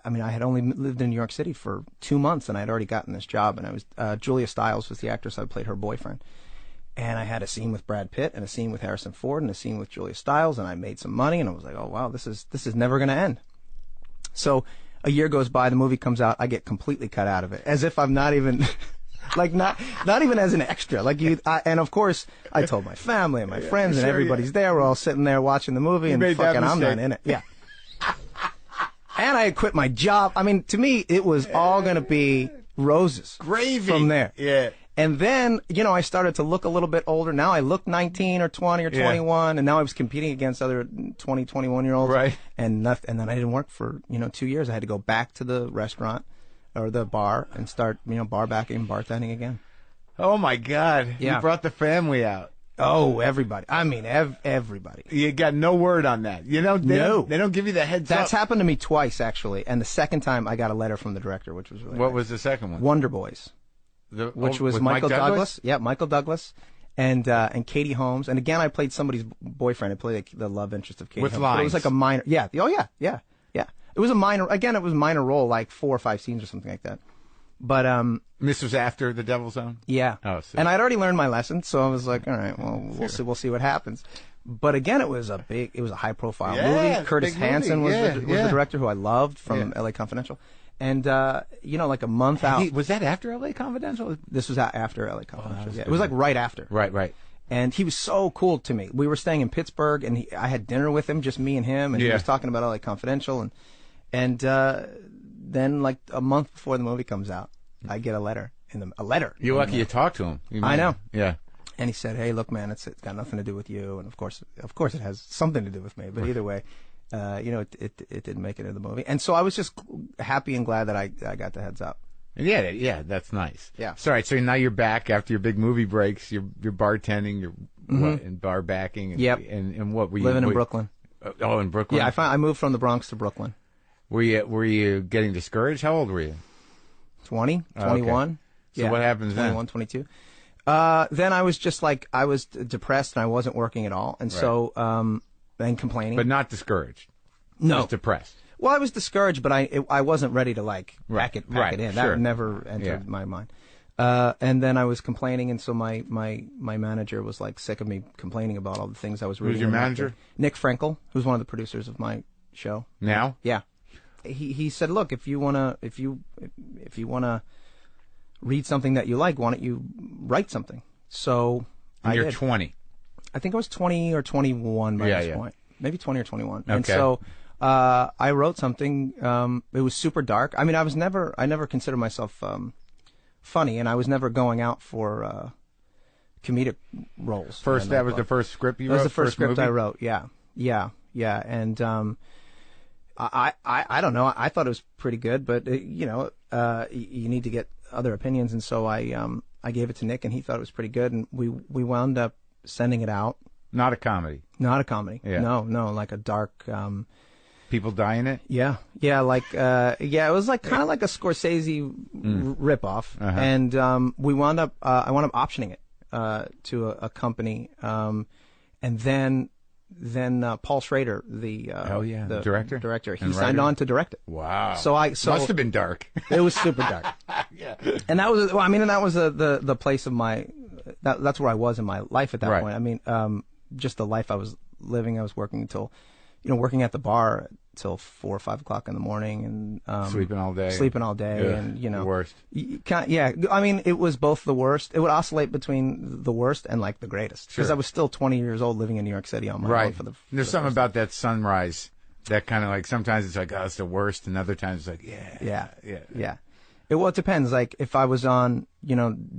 mean, I had only lived in New York City for 2 months, and I had already gotten this job, and I was Julia Stiles was the actress. I played her boyfriend. And I had a scene with Brad Pitt and a scene with Harrison Ford and a scene with Julia Stiles, and I made some money, and I was like, oh, wow, this is never going to end. So a year goes by, the movie comes out, I get completely cut out of it, as if I'm not even, like, not even as an extra. Like and of course, I told my family and my friends, and everybody's there. We're all sitting there watching the movie, and fucking I'm not in it. Yeah. And I had quit my job. I mean, to me, it was all going to be roses. Gravy. From there. Yeah. And then, I started to look a little bit older. Now I look 19 or 20 or 21, and now I was competing against other 20, 21-year-olds. Right. And then I didn't work for, 2 years. I had to go back to the restaurant or the bar and start, bar backing, bartending again. Oh, my God. Yeah. You brought the family out. Oh, everybody. I mean, everybody. You got no word on that. They don't give you the heads up. That's happened to me twice, actually. And the second time I got a letter from the director, which was really What nice. was the second one? Wonder Boys. Which was Michael Douglas? Yeah, Michael Douglas and Katie Holmes. And again, I played somebody's boyfriend. I played the love interest of Katie With Holmes. lines. But it was like a minor. Yeah. Oh, yeah. It was a minor. Again, it was a minor role, like 4 or 5 scenes or something like that. But this was after The Devil's Own? Yeah. Oh, so. And I'd already learned my lesson, so I was like, all right, well, we'll see what happens. But again, it was a high profile movie. Curtis Hanson was the director, who I loved from L.A. Confidential. And, like a month out. Was that after L.A. Confidential? This was after L.A. Confidential. It was like right after. Right. And he was so cool to me. We were staying in Pittsburgh, and I had dinner with him, just me and him, and he was talking about L.A. Confidential. And then, like a month before the movie comes out, I get a letter. A letter. You're lucky you talked to him. I know. Yeah. And he said, "Hey, look, man, it's got nothing to do with you, and of course, it has something to do with me. But either way." It didn't make it into the movie, and so I was just happy and glad that I got the heads up. Yeah, that's nice. Yeah. So, all right, so now you're back after your big movie breaks. You're bartending, you're and bar backing. And, yep. And what were you living in Brooklyn? In Brooklyn. Yeah, I moved from the Bronx to Brooklyn. Were you getting discouraged? How old were you? 20, 21. Okay. So what happens 21, then? 22. Then I was just like I was depressed and I wasn't working at all, and so and complaining, but not discouraged. No, just depressed. Well, I was discouraged, but I wasn't ready to pack it in. That never entered my mind. And then I was complaining, and so my manager was like sick of me complaining about all the things I was reading. Who's your manager? Nick Frankel, who's one of the producers of my show. Now? Yeah. He said, look, if you wanna read something that you like, why don't you write something? So you're did. 20. I think I was 20 or 21 by this point. Maybe 20 or 21. Okay. And so I wrote something. It was super dark. I mean, I never considered myself funny, and I was never going out for comedic roles. That was the first script you wrote? That was the first script movie? I wrote, yeah. And I don't know. I thought it was pretty good, but you need to get other opinions, and so I gave it to Nick, and he thought it was pretty good, and we wound up sending it out. Not a comedy. Not a comedy. Yeah. No, like a dark. People die in it? Yeah. Yeah, it was like kind of like a Scorsese ripoff. And I wound up optioning it to a company. And then Paul Schrader, the director, he signed on to direct it. Wow. So must have been dark. It was super dark. Yeah. And that was the place of that's where I was in my life at that point. I mean, just the life I was living. I was working working at the bar till 4 or 5 o'clock in the morning, and sleeping all day, and the worst. I mean, it was both the worst. It would oscillate between the worst and like the greatest, because I was still 20 years old living in New York City on my own. There's something about that sunrise that kind of like, sometimes it's like, oh, it's the worst, and other times it's like, yeah. It depends. Like if I was on,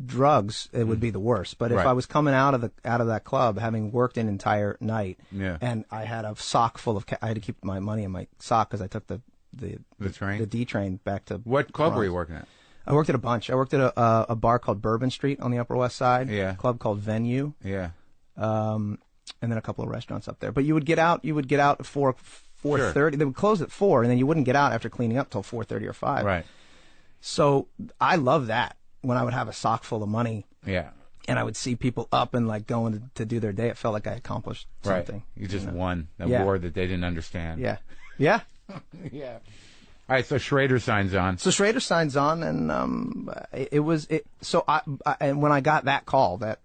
drugs, it would be the worst. But if I was coming out of that club, having worked an entire night, and I had a sock full of, I had to keep my money in my sock because I took the train, the D train back to. What club were you working at? I worked at a bunch. I worked at a bar called Bourbon Street on the Upper West Side. Yeah. A club called Venue. Yeah. And then a couple of restaurants up there. But you would get out at 4:30. Sure. They would close at 4, and then you wouldn't get out after cleaning up till 4:30 or 5. Right. So I love that, when I would have a sock full of money. Yeah. And I would see people up and like going to do their day. It felt like I accomplished something. Right. You just won a war that they didn't understand. Yeah. Yeah. Yeah. All right. So Schrader signs on. And and when I got that call that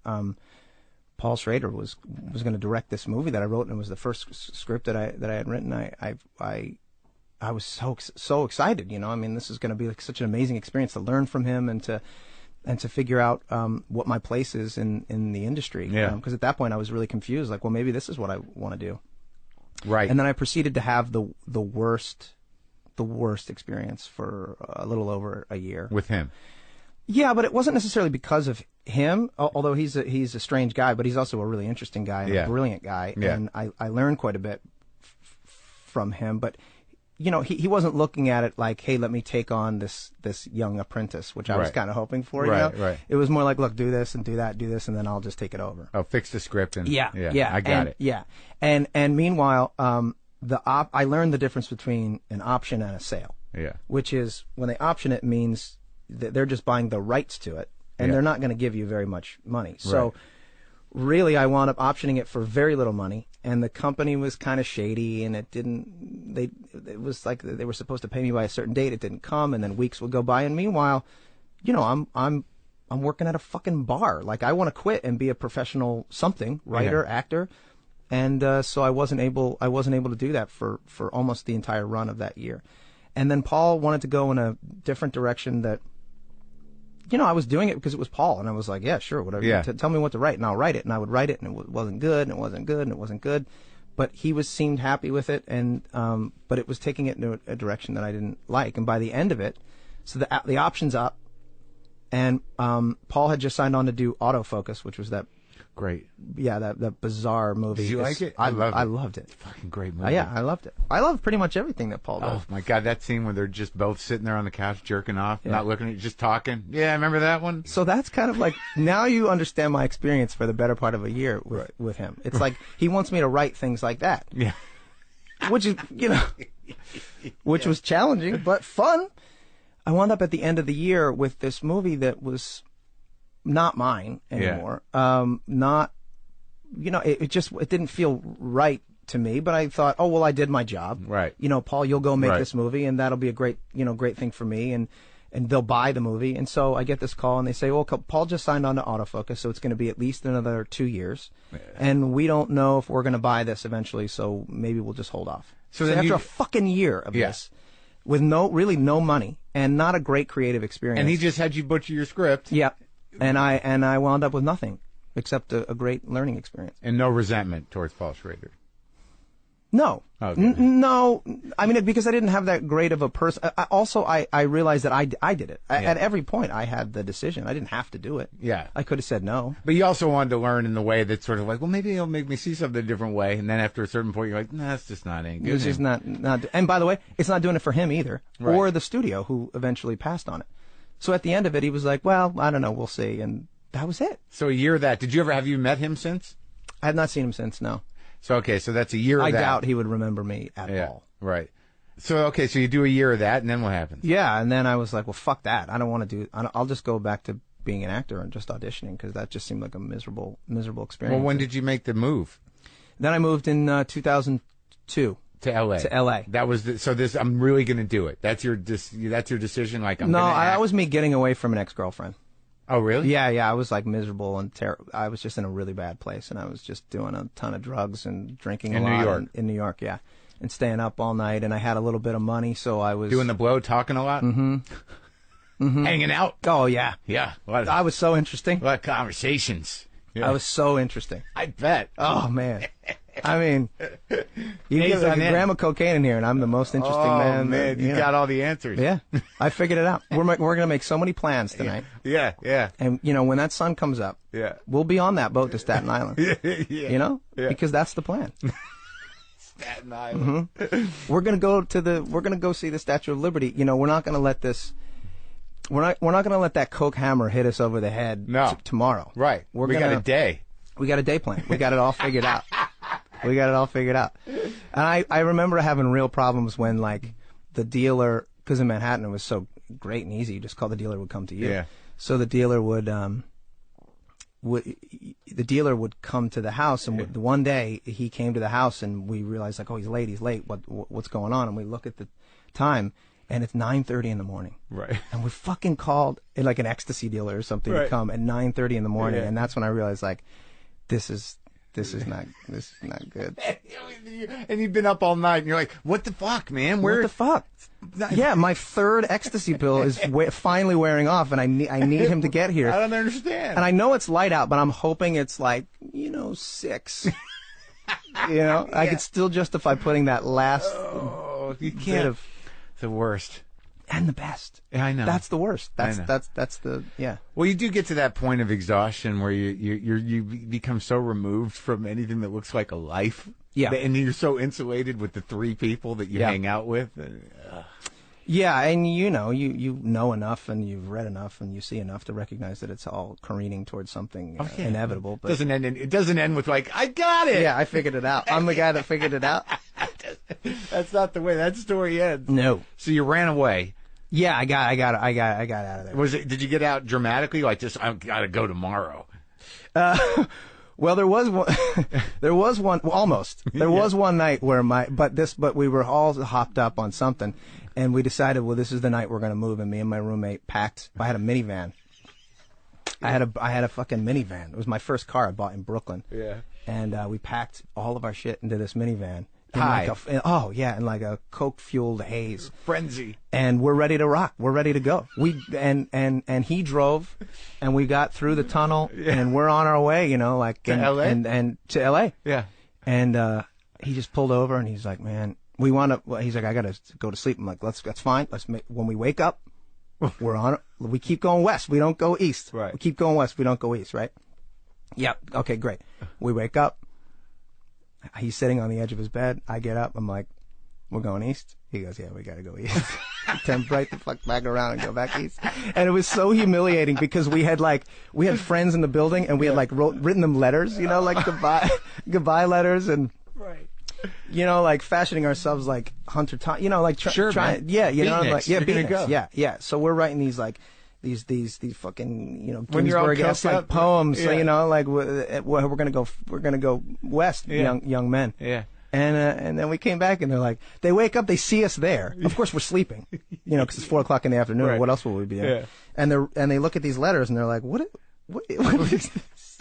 Paul Schrader was going to direct this movie that I wrote, and it was the first script that I had written, I was so excited, I mean, this is going to be like such an amazing experience to learn from him and to figure out what my place is in the industry. Yeah. Because at that point I was really confused. Like, well, maybe this is what I want to do. Right. And then I proceeded to have the worst experience for a little over a year with him. Yeah, but it wasn't necessarily because of him. Although he's a strange guy, but he's also a really interesting guy and a brilliant guy. Yeah. And I learned quite a bit from him, but. He wasn't looking at it like, hey, let me take on this young apprentice, which I was kind of hoping for. Right. It was more like, look, do this and do that, do this, and then I'll just take it over. Oh, fix the script and I got it. Yeah, and meanwhile, I learned the difference between an option and a sale. Yeah. Which is, when they option it, means that they're just buying the rights to it, and they're not going to give you very much money. So. Really, I wound up optioning it for very little money, and the company was kind of shady, and it was like they were supposed to pay me by a certain date. It didn't come, and then weeks would go by, and meanwhile, I'm working at a fucking bar. Like, I want to quit and be a professional writer, actor, and so I wasn't able to do that for almost the entire run of that year. And then Paul wanted to go in a different direction that. I was doing it because it was Paul, and I was like, yeah, sure, whatever. Yeah. Tell me what to write, and I'll write it. And I would write it, and it wasn't good, and it wasn't good, and it wasn't good. But he seemed happy with it, and but it was taking it in a direction that I didn't like. And by the end of it, so the option's up, and Paul had just signed on to do Autofocus, which was that. Great. Yeah, that bizarre movie. Did you like it? I loved it. Fucking great movie. Yeah, I loved it. I love pretty much everything that Paul does. Oh my God, that scene where they're just both sitting there on the couch jerking off, not looking at you, just talking. Yeah, I remember that one. So that's kind of like, now you understand my experience for the better part of a year with him. It's like he wants me to write things like that. Yeah. Which is, which was challenging but fun. I wound up at the end of the year with this movie that was not mine anymore. Not, it didn't feel right to me, but I thought, oh, well, I did my job. Right. Paul, you'll go make this movie, and that'll be a great thing for me, and they'll buy the movie. And so I get this call, and they say, well, Paul just signed on to Autofocus, so it's going to be at least another 2 years. Yeah. And we don't know if we're going to buy this eventually, so maybe we'll just hold off. So after a fucking year of this, with really no money, and not a great creative experience. And he just had you butcher your script. Yeah. And I wound up with nothing except a great learning experience. And no resentment towards Paul Schrader. No. Okay. No. I mean, because I didn't have that great of a person. I realized that I did it. At every point, I had the decision. I didn't have to do it. Yeah. I could have said no. But you also wanted to learn in the way that's sort of like, well, maybe it'll make me see something a different way. And then after a certain point, you're like, nah, it's just not any good. It's just not. And by the way, it's not doing it for him either, or the studio who eventually passed on it. So at the end of it, he was like, well, I don't know, we'll see. And that was it. So a year of that. Have you met him since? I have not seen him since, no. So, okay, so that's a year of that. I doubt he would remember me at all. Right. So, okay, so you do a year of that, and then what happens? Yeah, and then I was like, well, fuck that. I don't want to do. I'll just go back to being an actor and just auditioning because that just seemed like a miserable experience. Well, when did you make the move? Then I moved in 2002 to LA. To LA. That was I'm really going to do it. That's your decision. Like I'm no, gonna act. that was me getting away from an ex-girlfriend. Oh, really? Yeah. I was like miserable and terrible. I was just in a really bad place, and I was just doing a ton of drugs and drinking a lot in New York. In New York, yeah, and staying up all night. And I had a little bit of money, so I was doing the blow, talking a lot. Hanging out. Oh yeah, yeah. I was so interesting. What conversations? Yeah. I was so interesting. I bet. Oh man. I mean, you get like a gram of cocaine in here, and I'm the most interesting man. Oh man, you got all the answers. Yeah, I figured it out. We're gonna make so many plans tonight. Yeah. And when that sun comes up, we'll be on that boat to Staten Island. Because that's the plan. Staten Island. We're gonna go see the Statue of Liberty. We're not gonna let this. We're not gonna let that coke hammer hit us over the head. Tomorrow. Right. We got a day. We got a day plan. We got it all figured out. And I remember having real problems when, like, the dealer, because in Manhattan it was so great and easy, you just call the dealer, would come to you. Yeah. So the dealer would come to the house, and one day he came to the house, and we realized, like, oh, he's late. What's going on? And we look at the time, and it's 9:30 in the morning. Right. And we fucking called like an ecstasy dealer or something to come at 9:30 in the morning, and that's when I realized, like, this is not good. And you've been up all night, and you're like, what the fuck, man? What the fuck? Yeah, my third ecstasy pill is finally wearing off, and I need him to get here. I don't understand. And I know it's light out, but I'm hoping it's like 6. I could still justify putting that last you can't. bit of the worst. And the best. Yeah, I know. That's the worst. That's the Well, you do get to that point of exhaustion where you become so removed from anything that looks like a life. Yeah. And you're so insulated with the 3 people that you hang out with. Yeah, and you know enough, and you've read enough, and you see enough to recognize that it's all careening towards something inevitable. But it doesn't end with like, I got it. Yeah, I figured it out. I'm the guy that figured it out. That's not the way that story ends. No. So you ran away. Yeah, I got out of there. Did you get out dramatically? Like, just I gotta go tomorrow. Well, there was one. There was one almost. There was one night where but we were all hopped up on something, and we decided, well, this is the night we're going to move. And me and my roommate packed. I had a minivan. I had a fucking minivan. It was my first car I bought in Brooklyn. Yeah. And we packed all of our shit into this minivan. In like a coke-fueled haze. Frenzy. And we're ready to rock. We're ready to go. And he drove, and we got through the tunnel, and we're on our way, to LA? And to LA. Yeah. And he just pulled over, and he's like, man, he's like, I gotta go to sleep. I'm like, that's fine. When we wake up, we keep going west. We don't go east. Right. We keep going west. We don't go east, right? Yep. Okay, great. We wake up. He's sitting on the edge of his bed. I get up. I'm like, we're going east? He goes, yeah, we got to go east. Turn right the fuck back around and go back east. And it was so humiliating because we had friends in the building, and we had written them letters, like goodbye letters, and right. Like fashioning ourselves like Hunter Thompson, like trying, beatniks. Yeah. So we're writing these these fucking Ginsberg-esque like poems, like we're gonna go west, young men. Yeah. And then we came back, and they're like, they wake up, they see us there. Of course, we're sleeping, because it's 4:00 in the afternoon. Right. What else will we be in? Yeah. And they look at these letters, and they're like, what is this?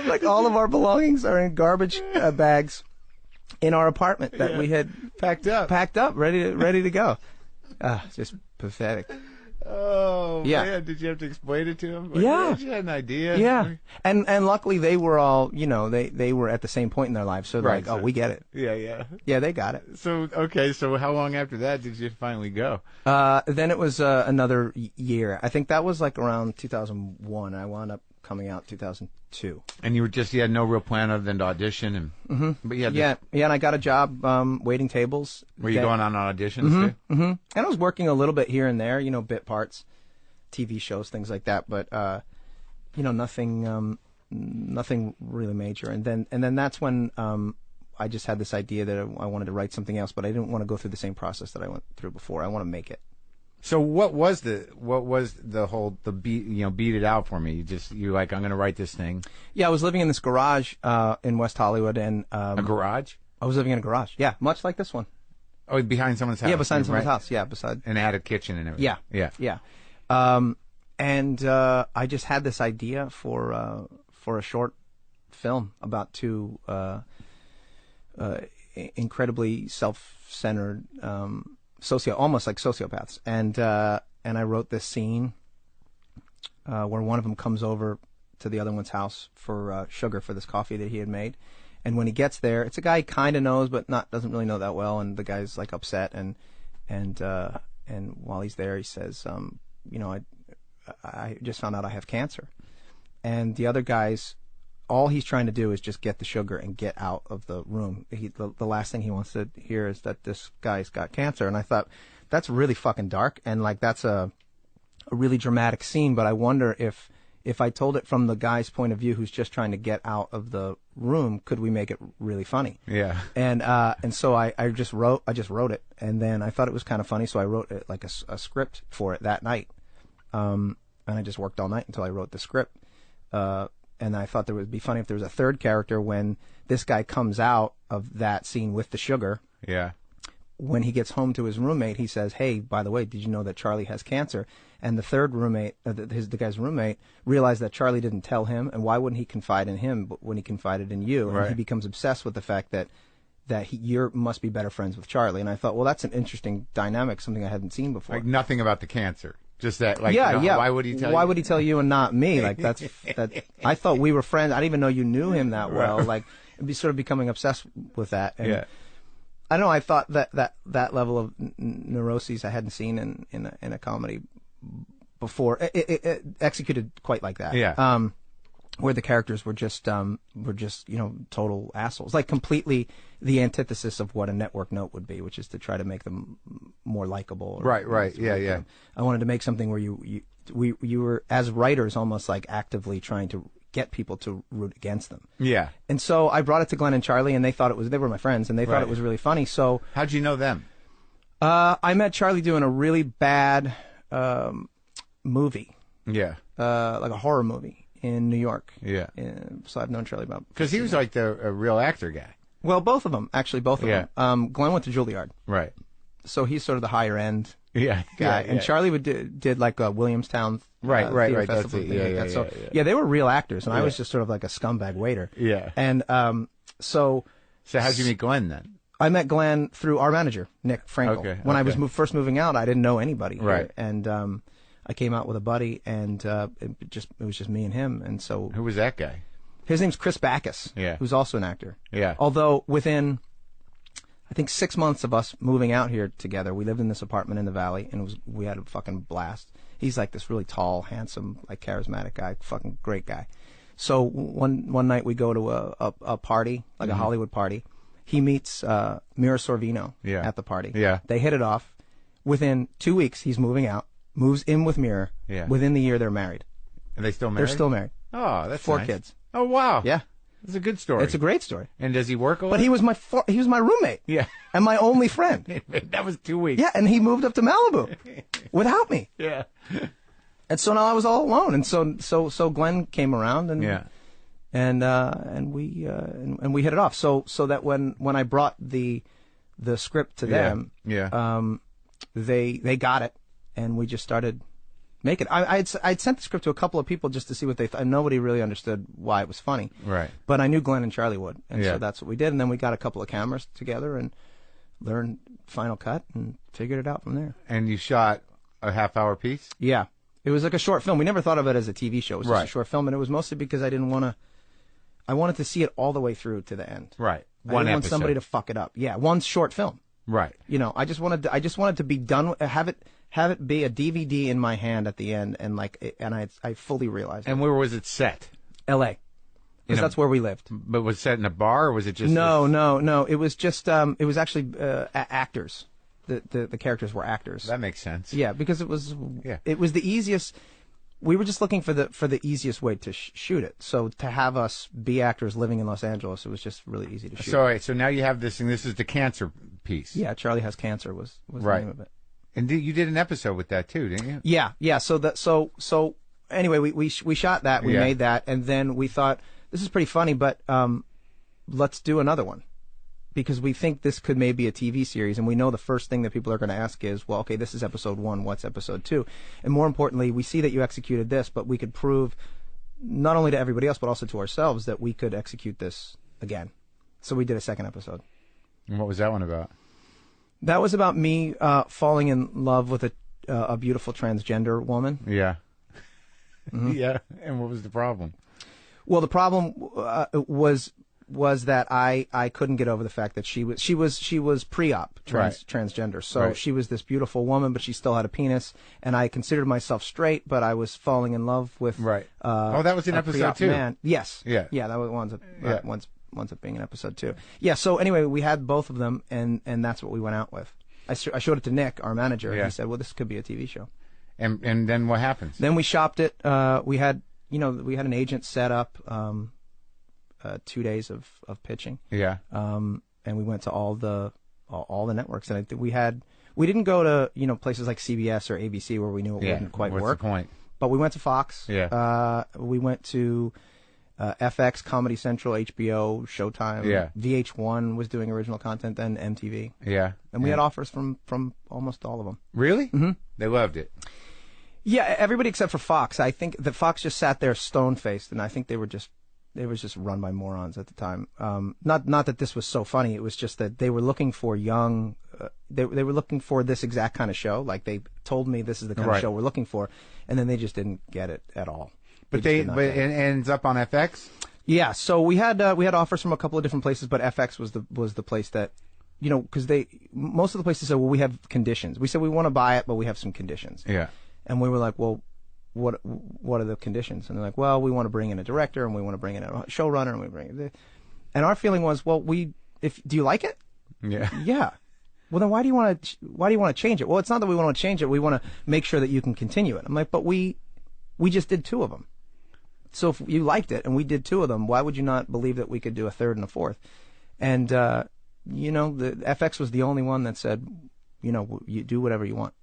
Like, all of our belongings are in garbage bags in our apartment that we had packed up, ready to go. Just pathetic. Oh, man. Did you have to explain it to him? Yeah. You had an idea. Yeah. And luckily they were all, they were at the same point in their lives. So they're we get it. Yeah. Yeah, they got it. So, okay. So how long after that did you finally go? Then it was another year. I think that was like around 2001. I wound up coming out 2002. And you had no real plan other than to audition, and but you had and I got a job waiting tables. Were you going on auditions too? Mm-hmm. And I was working a little bit here and there, bit parts, TV shows, things like that, but nothing really major. And then that's when I just had this idea that I wanted to write something else, but I didn't want to go through the same process that I went through before. I want to make it. So what was the whole beat it out for me? You like, I'm going to write this thing. Yeah, I was living in this garage in West Hollywood, and a garage. I was living in a garage. Yeah, much like this one. Oh, behind someone's house. Yeah, beside someone's house. Yeah, beside an attic kitchen and everything. Yeah. And I just had this idea for a short film about two incredibly self-centered, almost like sociopaths. And I wrote this scene where one of them comes over to the other one's house for sugar for this coffee that he had made. And when he gets there, it's a guy he kind of knows, but doesn't really know that well. And the guy's like upset. And while he's there, he says, I just found out I have cancer. And the other guy's, all he's trying to do is just get the sugar and get out of the room. The last thing he wants to hear is that this guy's got cancer. And I thought, that's really fucking dark. And like, that's a really dramatic scene. But I wonder if I told it from the guy's point of view who's just trying to get out of the room, could we make it really funny? Yeah. And so I just wrote it. And then I thought it was kind of funny. So I wrote it like a script for it that night. And I just worked all night until I wrote the script. And I thought it would be funny if there was a third character when this guy comes out of that scene with the sugar. Yeah. When he gets home to his roommate, he says, "Hey, by the way, did you know that Charlie has cancer?" And the third roommate, the guy's roommate, realized that Charlie didn't tell him, and why wouldn't he confide in him when he confided in you? Right. And he becomes obsessed with the fact that you must be better friends with Charlie. And I thought, well, that's an interesting dynamic, something I hadn't seen before. Like nothing about the cancer. Just that, like, yeah. Why would he tell you? Why would he tell you and not me? Like, that. I thought we were friends. I didn't even know you knew him that well. Like, it'd be sort of becoming obsessed with that. And I don't know. I thought that level of neuroses I hadn't seen in a comedy before. It executed quite like that. Yeah. Where the characters were just total assholes, like completely the antithesis of what a network note would be, which is to try to make them more likable. Right. Yeah. I wanted to make something where you were, as writers, almost like actively trying to get people to root against them. Yeah. And so I brought it to Glenn and Charlie, and they were my friends, and they thought it was really funny. So how'd you know them? I met Charlie doing a really bad movie. Yeah. Like a horror movie in New York. Yeah. So I've known Charlie about... Because he was like a real actor guy. Well, both of them, actually, both of them. Glenn went to Juilliard. Right. So he's sort of the higher end guy. And Charlie did like a Williamstown right. festival That's thing. So they were real actors, and I was just sort of like a scumbag waiter. Yeah. And so how'd you meet Glenn then? I met Glenn through our manager, Nick Frankel. Okay. When I was first moving out, I didn't know anybody. Right. And I came out with a buddy, and it was just me and him. And so who was that guy? His name's Chris Backus. Yeah. Who's also an actor. Yeah. Although within, I think, 6 months of us moving out here together, we lived in this apartment in the Valley, and we had a fucking blast. He's like this really tall, handsome, like charismatic guy, fucking great guy. So one night we go to a party, like a Hollywood party. He meets Mira Sorvino at the party. Yeah. They hit it off. Within 2 weeks, he's moving out. Moves in with Mira. Yeah. Within the year, they're married. Are they still married? They're still married. Oh, that's 4 nice. kids. Oh, wow. Yeah. It's a good story. It's a great story. And does he work a lot? But he was my roommate. Yeah. And my only friend. That was 2 weeks. Yeah, and he moved up to Malibu without me. Yeah. And so now I was all alone. And so Glenn came around and we hit it off. So that when I brought the script to them, they got it, and we just started making it. I'd sent the script to a couple of people just to see what they thought, and nobody really understood why it was funny. Right. But I knew Glenn and Charlie would, and so that's what we did. And then we got a couple of cameras together and learned Final Cut and figured it out from there. And you shot a half-hour piece? Yeah. It was like a short film. We never thought of it as a TV show. It was just a short film, and it was mostly because I wanted to see it all the way through to the end. Right. I didn't want somebody to fuck it up. Yeah, one short film. Right. You know, I just wanted to be done. Have it be a DVD in my hand at the end, and I fully realized. And where was it set? L.A. Because that's where we lived. But was it set in a bar, or was it just? No. It was just. It was actually actors. The characters were actors. That makes sense. Yeah, because it was. Yeah. It was the easiest. we were just looking for the easiest way to shoot it. So to have us be actors living in Los Angeles, it was just really easy to shoot. So, all right, so now you have this thing. This is the cancer piece. Yeah, Charlie Has Cancer was the name of it. And you did an episode with that too, didn't you? Yeah. So anyway, we shot that, we made that, and then we thought this is pretty funny, but let's do another one. Because we think this could maybe be a TV series, and we know the first thing that people are going to ask is, well, okay, this is episode 1, what's episode 2? And more importantly, we see that you executed this, but we could prove not only to everybody else, but also to ourselves that we could execute this again. So we did a second episode. And what was that one about? That was about me falling in love with a beautiful transgender woman. Yeah. Mm-hmm. Yeah. And what was the problem? Well, the problem was that I couldn't get over the fact that she was pre-op transgender. So she was this beautiful woman, but she still had a penis, and I considered myself straight, but I was falling in love with that was in episode 2. Man. Yes. Yeah. Yeah, that was winds up being in episode 2. Yeah, so anyway, we had both of them, and that's what we went out with. I showed it to Nick, our manager, and he said, well, this could be a TV show. And then what happens? Then we shopped it. We had an agent set up 2 days of pitching. Yeah. And we went to all the networks, and I think we didn't go to places like CBS or ABC where we knew it wouldn't quite work. What's the point? But we went to Fox. Yeah. We went to FX, Comedy Central, HBO, Showtime. Yeah. VH1 was doing original content, then MTV. Yeah. And we had offers from almost all of them. Really? Mm-hmm. They loved it. Yeah, everybody except for Fox. I think that Fox just sat there stone-faced, and I think they were just run by morons at the time. Not that this was so funny. It was just that they were looking for young. They were looking for this exact kind of show. Like they told me this is the kind of show we're looking for, and then they just didn't get it at all. But it ends up on FX. Yeah. So we had offers from a couple of different places, but FX was the place that, because most of the places said, well, we have conditions. We said we want to buy it, but we have some conditions. Yeah. And we were like, well, what are the conditions? And they're like, well, we want to bring in a director, and we want to bring in a showrunner, and we bring in and our feeling was, well, do you like it? Yeah. Yeah. Well, then why do you want to change it? Well, it's not that we want to change it. We want to make sure that you can continue it. I'm like, but we just did 2 of them. So if you liked it and we did 2 of them, why would you not believe that we could do a 3rd and a 4th? And the FX was the only one that said, you do whatever you want.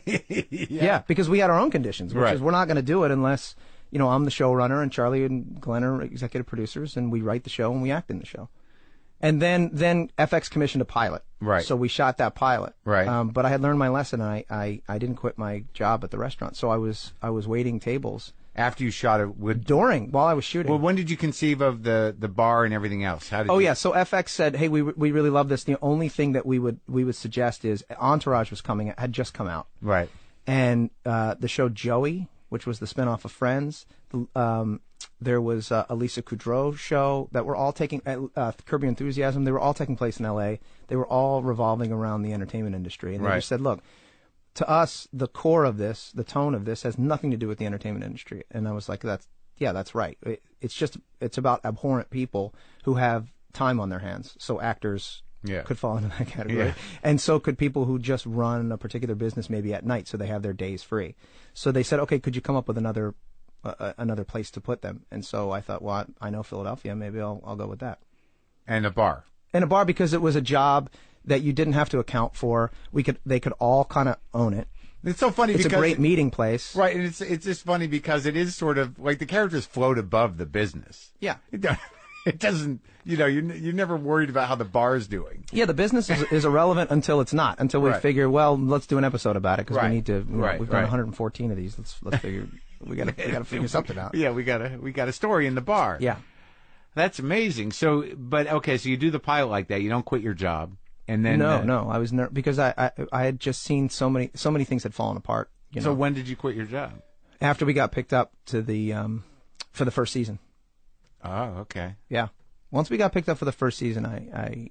Yeah, because we had our own conditions, which is we're not going to do it unless, I'm the showrunner and Charlie and Glenn are executive producers, and we write the show and we act in the show. And then FX commissioned a pilot. Right. So we shot that pilot. Right. But I had learned my lesson, and I didn't quit my job at the restaurant. So I was waiting tables. After you shot it while I was shooting. Well, when did you conceive of the bar and everything else? How did So FX said, hey, we really love this. The only thing that we would suggest is Entourage had just come out. Right. And the show Joey, which was the spinoff of Friends, there was a Lisa Kudrow show that were all taking Curb Your Enthusiasm. They were all taking place in L.A. They were all revolving around the entertainment industry, and they just said, look, to us, the core of this, the tone of this, has nothing to do with the entertainment industry. And I was like, that's right. It's about abhorrent people who have time on their hands. So actors could fall into that category. Yeah. And so could people who just run a particular business maybe at night, so they have their days free. So they said, okay, could you come up with another place to put them? And so I thought, well, I know Philadelphia, maybe I'll go with that. And a bar. And a bar, because it was a job that you didn't have to account for. They could all kind of own it. It's so funny because it's a great meeting place. Right, and it's just funny because it is sort of like the characters float above the business. Yeah. It doesn't, you're never worried about how the bar's doing. Yeah, the business is irrelevant until it's not. Until we figure, well, let's do an episode about it, because we need to. We've done 114 of these. Let's figure. We got to figure something out. Yeah, we got a story in the bar. Yeah. That's amazing. So, but okay, so you do the pilot like that. You don't quit your job. And then no, I was because I had just seen so many things had fallen apart. So when did you quit your job? After we got picked up to the for the first season. Oh, okay. Yeah, once we got picked up for the first season, I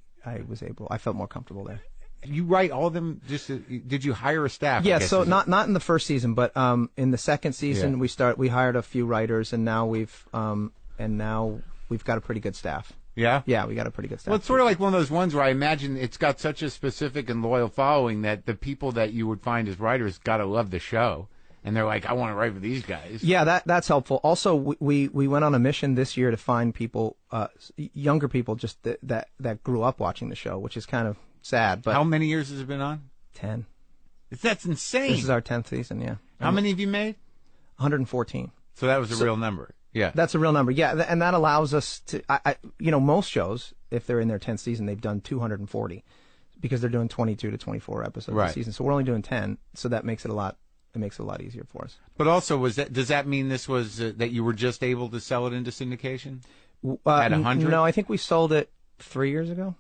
felt more comfortable there. You write all of them? Did you hire a staff? Yeah, so not in the first season, but in the second season we hired a few writers, and now we've got a pretty good staff. Yeah? Yeah, we got a pretty good staff. Well, it's sort of like one of those ones where I imagine it's got such a specific and loyal following that the people that you would find as writers got to love the show. and they're like, I want to write for these guys. Yeah, that's helpful. Also, we went on a mission this year to find people, younger people, just that grew up watching the show, which is kind of sad. But how many years has it been on? 10. That's insane. This is our 10th season. Yeah. How many have you made? 114. So that was a real number. Yeah, that's a real number. Yeah, and that allows us to. Most shows, if they're in their 10th season, they've done 240 because they're doing 22 to 24 episodes a season. So we're only doing 10. So that makes it a lot. It makes it a lot easier for us. But also, does that mean this was that you were just able to sell it into syndication at 100? No, I think we sold it 3 years ago.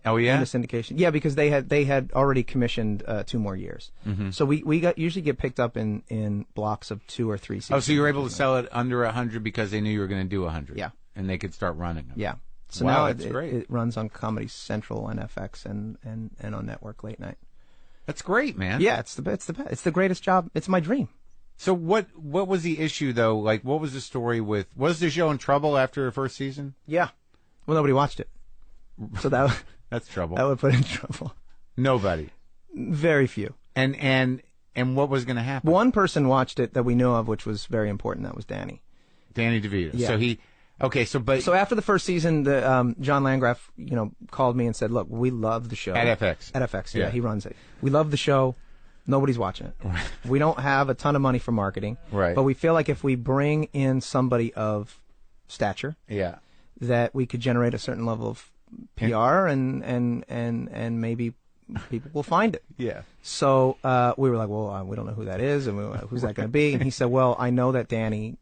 Oh yeah, into syndication. Yeah, because they had already commissioned 2 more years. Mm-hmm. So we usually get picked up in blocks of 2 or 3 seasons. Oh, so you were able to sell it under 100 because they knew you were going to do 100. Yeah, and they could start running them. Yeah. So wow, now that's great. It runs on Comedy Central and FX and on network late night. That's great, man. Yeah, it's the greatest job. It's my dream. So what was the issue though? Like, what was the story with? Was the show in trouble after the first season? Yeah. Well, nobody watched it, so that that's trouble. That would put in trouble. Nobody. Very few. And what was going to happen? One person watched it that we know of, which was very important. That was Danny. Danny DeVito. Yeah. So he. Okay, so after the first season, John Landgraf, called me and said, "Look, we love the show at FX. At FX, yeah, he runs it. We love the show. Nobody's watching it. Right. We don't have a ton of money for marketing, right? But we feel like if we bring in somebody of stature, yeah, that we could generate a certain level of PR and maybe people will find it. Yeah. So we were like, well, we don't know who that is, and who's that going to be? And he said, well, I know that Danny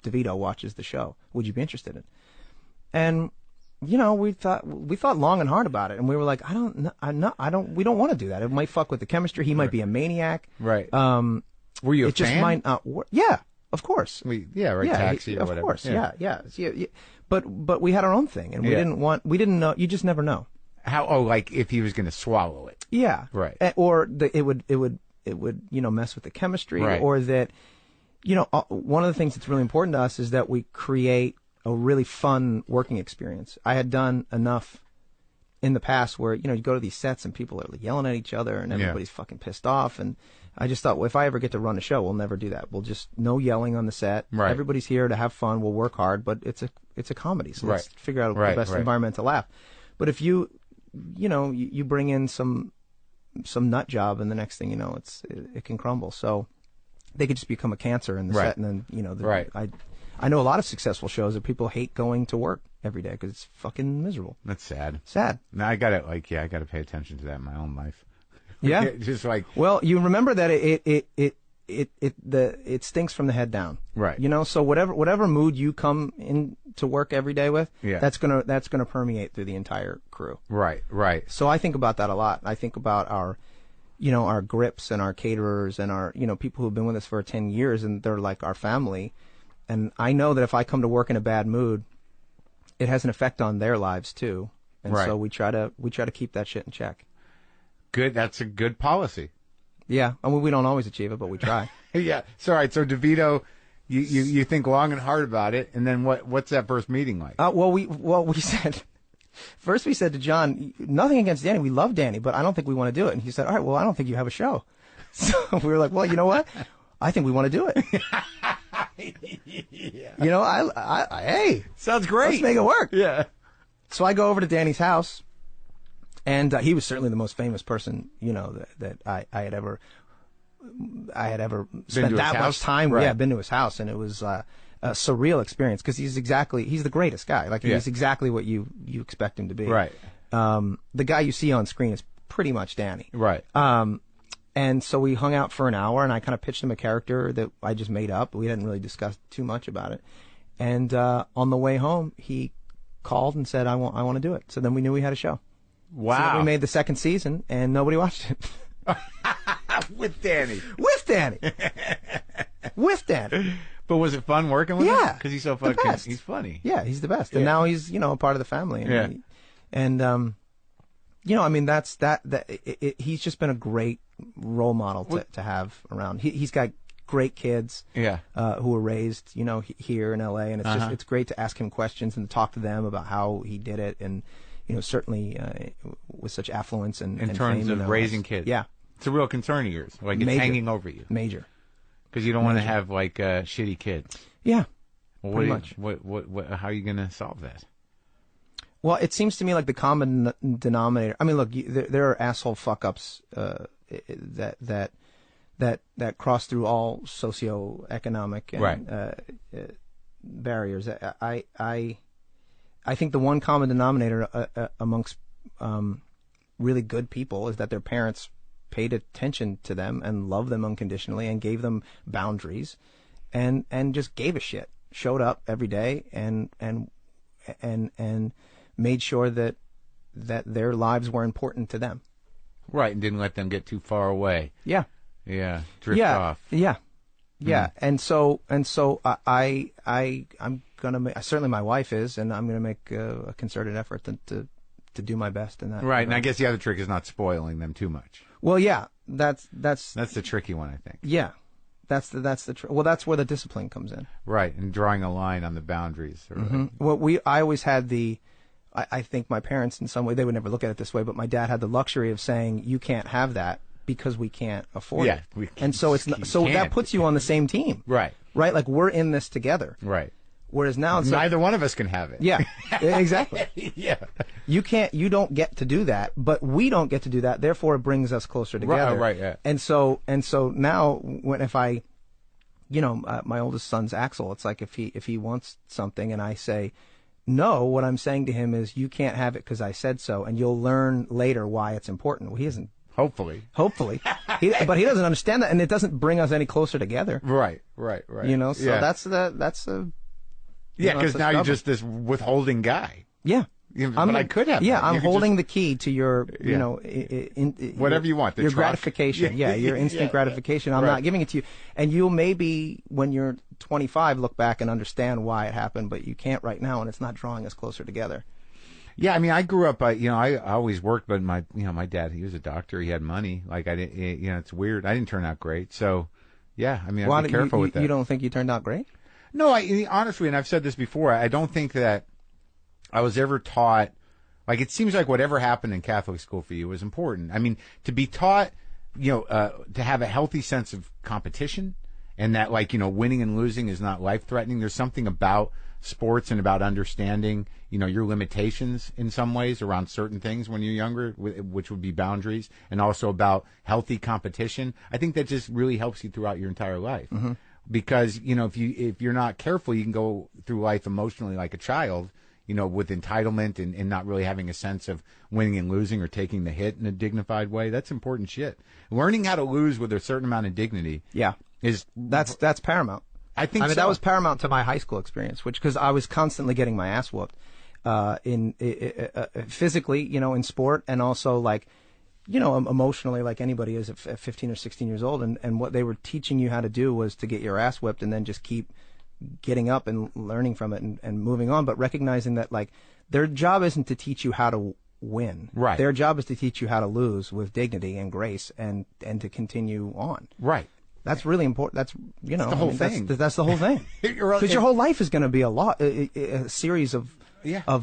DeVito watches the show. Would you be interested in? And we thought long and hard about it, and we were like, we don't want to do that. It might fuck with the chemistry. He might be a maniac. Right. Were you a fan? Just might not work. Yeah, of course. Taxi or whatever. Of course. Yeah. But we had our own thing, and we didn't know. You just never know. How? Oh, like if he was going to swallow it. Yeah. Right. Or it would mess with the chemistry, right. Or that. One of the things that's really important to us is that we create a really fun working experience. I had done enough in the past where, you go to these sets and people are yelling at each other and everybody's fucking pissed off. And I just thought, well, if I ever get to run a show, we'll never do that. We'll just, no yelling on the set. Right. Everybody's here to have fun. We'll work hard, but it's a comedy. So let's figure out the best environment to laugh. But if you bring in some nut job and the next thing you know, it can crumble. So they could just become a cancer in the set, and then I know a lot of successful shows that people hate going to work every day because it's fucking miserable. That's sad. Sad. Now I gotta pay attention to that in my own life. Yeah, just like. Well, you remember that it stinks from the head down. Right. So whatever mood you come in to work every day with, yeah. that's gonna permeate through the entire crew. Right. So I think about that a lot. I think about our grips and our caterers and our, people who've been with us for 10 years and they're like our family. And I know that if I come to work in a bad mood, it has an effect on their lives too. And so we try to keep that shit in check. Good. That's a good policy. Yeah. I mean, we don't always achieve it, but we try. Yeah. So, all right. So DeVito, you think long and hard about it. And then what's that first meeting like? We said, first we said to John, nothing against Danny. We love Danny, but I don't think we want to do it. And he said, all right, well, I don't think you have a show. So we were like, well, you know what? I think we want to do it. Yeah. Hey. Sounds great. Let's make it work. Yeah. So I go over to Danny's house, and he was certainly the most famous person, that I had ever spent that much time with. Right. Yeah, been to his house, and it was a surreal experience because he's the greatest guy. Like he's exactly what you expect him to be. Right. The guy you see on screen is pretty much Danny. Right. And so we hung out for an hour, and I kind of pitched him a character that I just made up. We hadn't really discussed too much about it. And on the way home, he called and said, I want to do it. So then we knew we had a show. Wow. So then we made the second season, and nobody watched it. With Danny. With Danny. With Danny. But was it fun working with him? Yeah. Because he's so fucking, he's funny. Yeah, he's the best. Yeah. And now he's, a part of the family. And, I mean, he's just been a great role model to have around. He's got great kids, who were raised, here in LA, and it's great to ask him questions and to talk to them about how he did it, and certainly with such affluence and in terms fame of raising kids. Yeah, it's a real concern of yours. Like it's hanging over you. Major. Because you don't want to have like shitty kids. Yeah, Well, pretty much. How are you going to solve that? Well, it seems to me like the common denominator. I mean, look, there are asshole fuck-ups that cross through all socioeconomic and barriers. I think the one common denominator amongst really good people is that their parents paid attention to them and loved them unconditionally and gave them boundaries, and just gave a shit. Showed up every day and made sure that their lives were important to them. Right, and didn't let them get too far away. Yeah. Yeah, drift off. Yeah. And so I'm gonna make, certainly my wife is, and I'm gonna make a concerted effort to do my best in that. Right, and I guess the other trick is not spoiling them too much. Well, yeah, that's the tricky one, I think. Yeah, that's where the discipline comes in. Right, and drawing a line on the boundaries. Well, I always had I think my parents in some way, they would never look at it this way, but my dad had the luxury of saying, you can't have that because we can't afford it. And so that puts you on the same team. Right. Right? Like, we're in this together. Right. Whereas now it's neither one of us can have it. Yeah. Exactly. Yeah. You don't get to do that, but we don't get to do that, therefore it brings us closer together. Right, yeah. And so now if I, my oldest son's Axel, it's like if he wants something and I say no, what I'm saying to him is, you can't have it because I said so, and you'll learn later why it's important. Well, he isn't. Hopefully. But he doesn't understand that, and it doesn't bring us any closer together. Right. So that's a... Yeah, because now you're just this withholding guy. Yeah. I could have. Yeah, I'm holding the key to your, whatever you want. Your gratification. Yeah, your instant gratification. I'm not giving it to you. And you'll maybe, when you're 25, look back and understand why it happened, but you can't right now, and it's not drawing us closer together. Yeah, I mean, I grew up. I always worked, but my dad, he was a doctor. He had money. Like I didn't. It's weird. I didn't turn out great. So, yeah, I mean, I'd be careful with that. You don't think you turned out great? No, honestly, and I've said this before. I don't think that I was ever taught, like, it seems like whatever happened in Catholic school for you was important. I mean, to be taught, to have a healthy sense of competition, and that, like, winning and losing is not life-threatening. There's something about sports and about understanding, your limitations in some ways around certain things when you're younger, which would be boundaries, and also about healthy competition. I think that just really helps you throughout your entire life. Mm-hmm. Because, if you're not careful, you can go through life emotionally like a child, with entitlement and not really having a sense of winning and losing or taking the hit in a dignified way. That's important shit. Learning how to lose with a certain amount of dignity. Yeah. That's paramount. I mean, that was paramount to my high school experience, because I was constantly getting my ass whooped, physically, in sport, and also like, emotionally, like anybody is at 15 or 16 years old. And what they were teaching you how to do was to get your ass whipped and then just keep getting up and learning from it and moving on, but recognizing that, like, their job isn't to teach you how to win. Right. Their job is to teach you how to lose with dignity and grace and to continue on. Right. That's really important. That's, that's the whole thing. That's the whole thing. Because your whole life is going to be a series of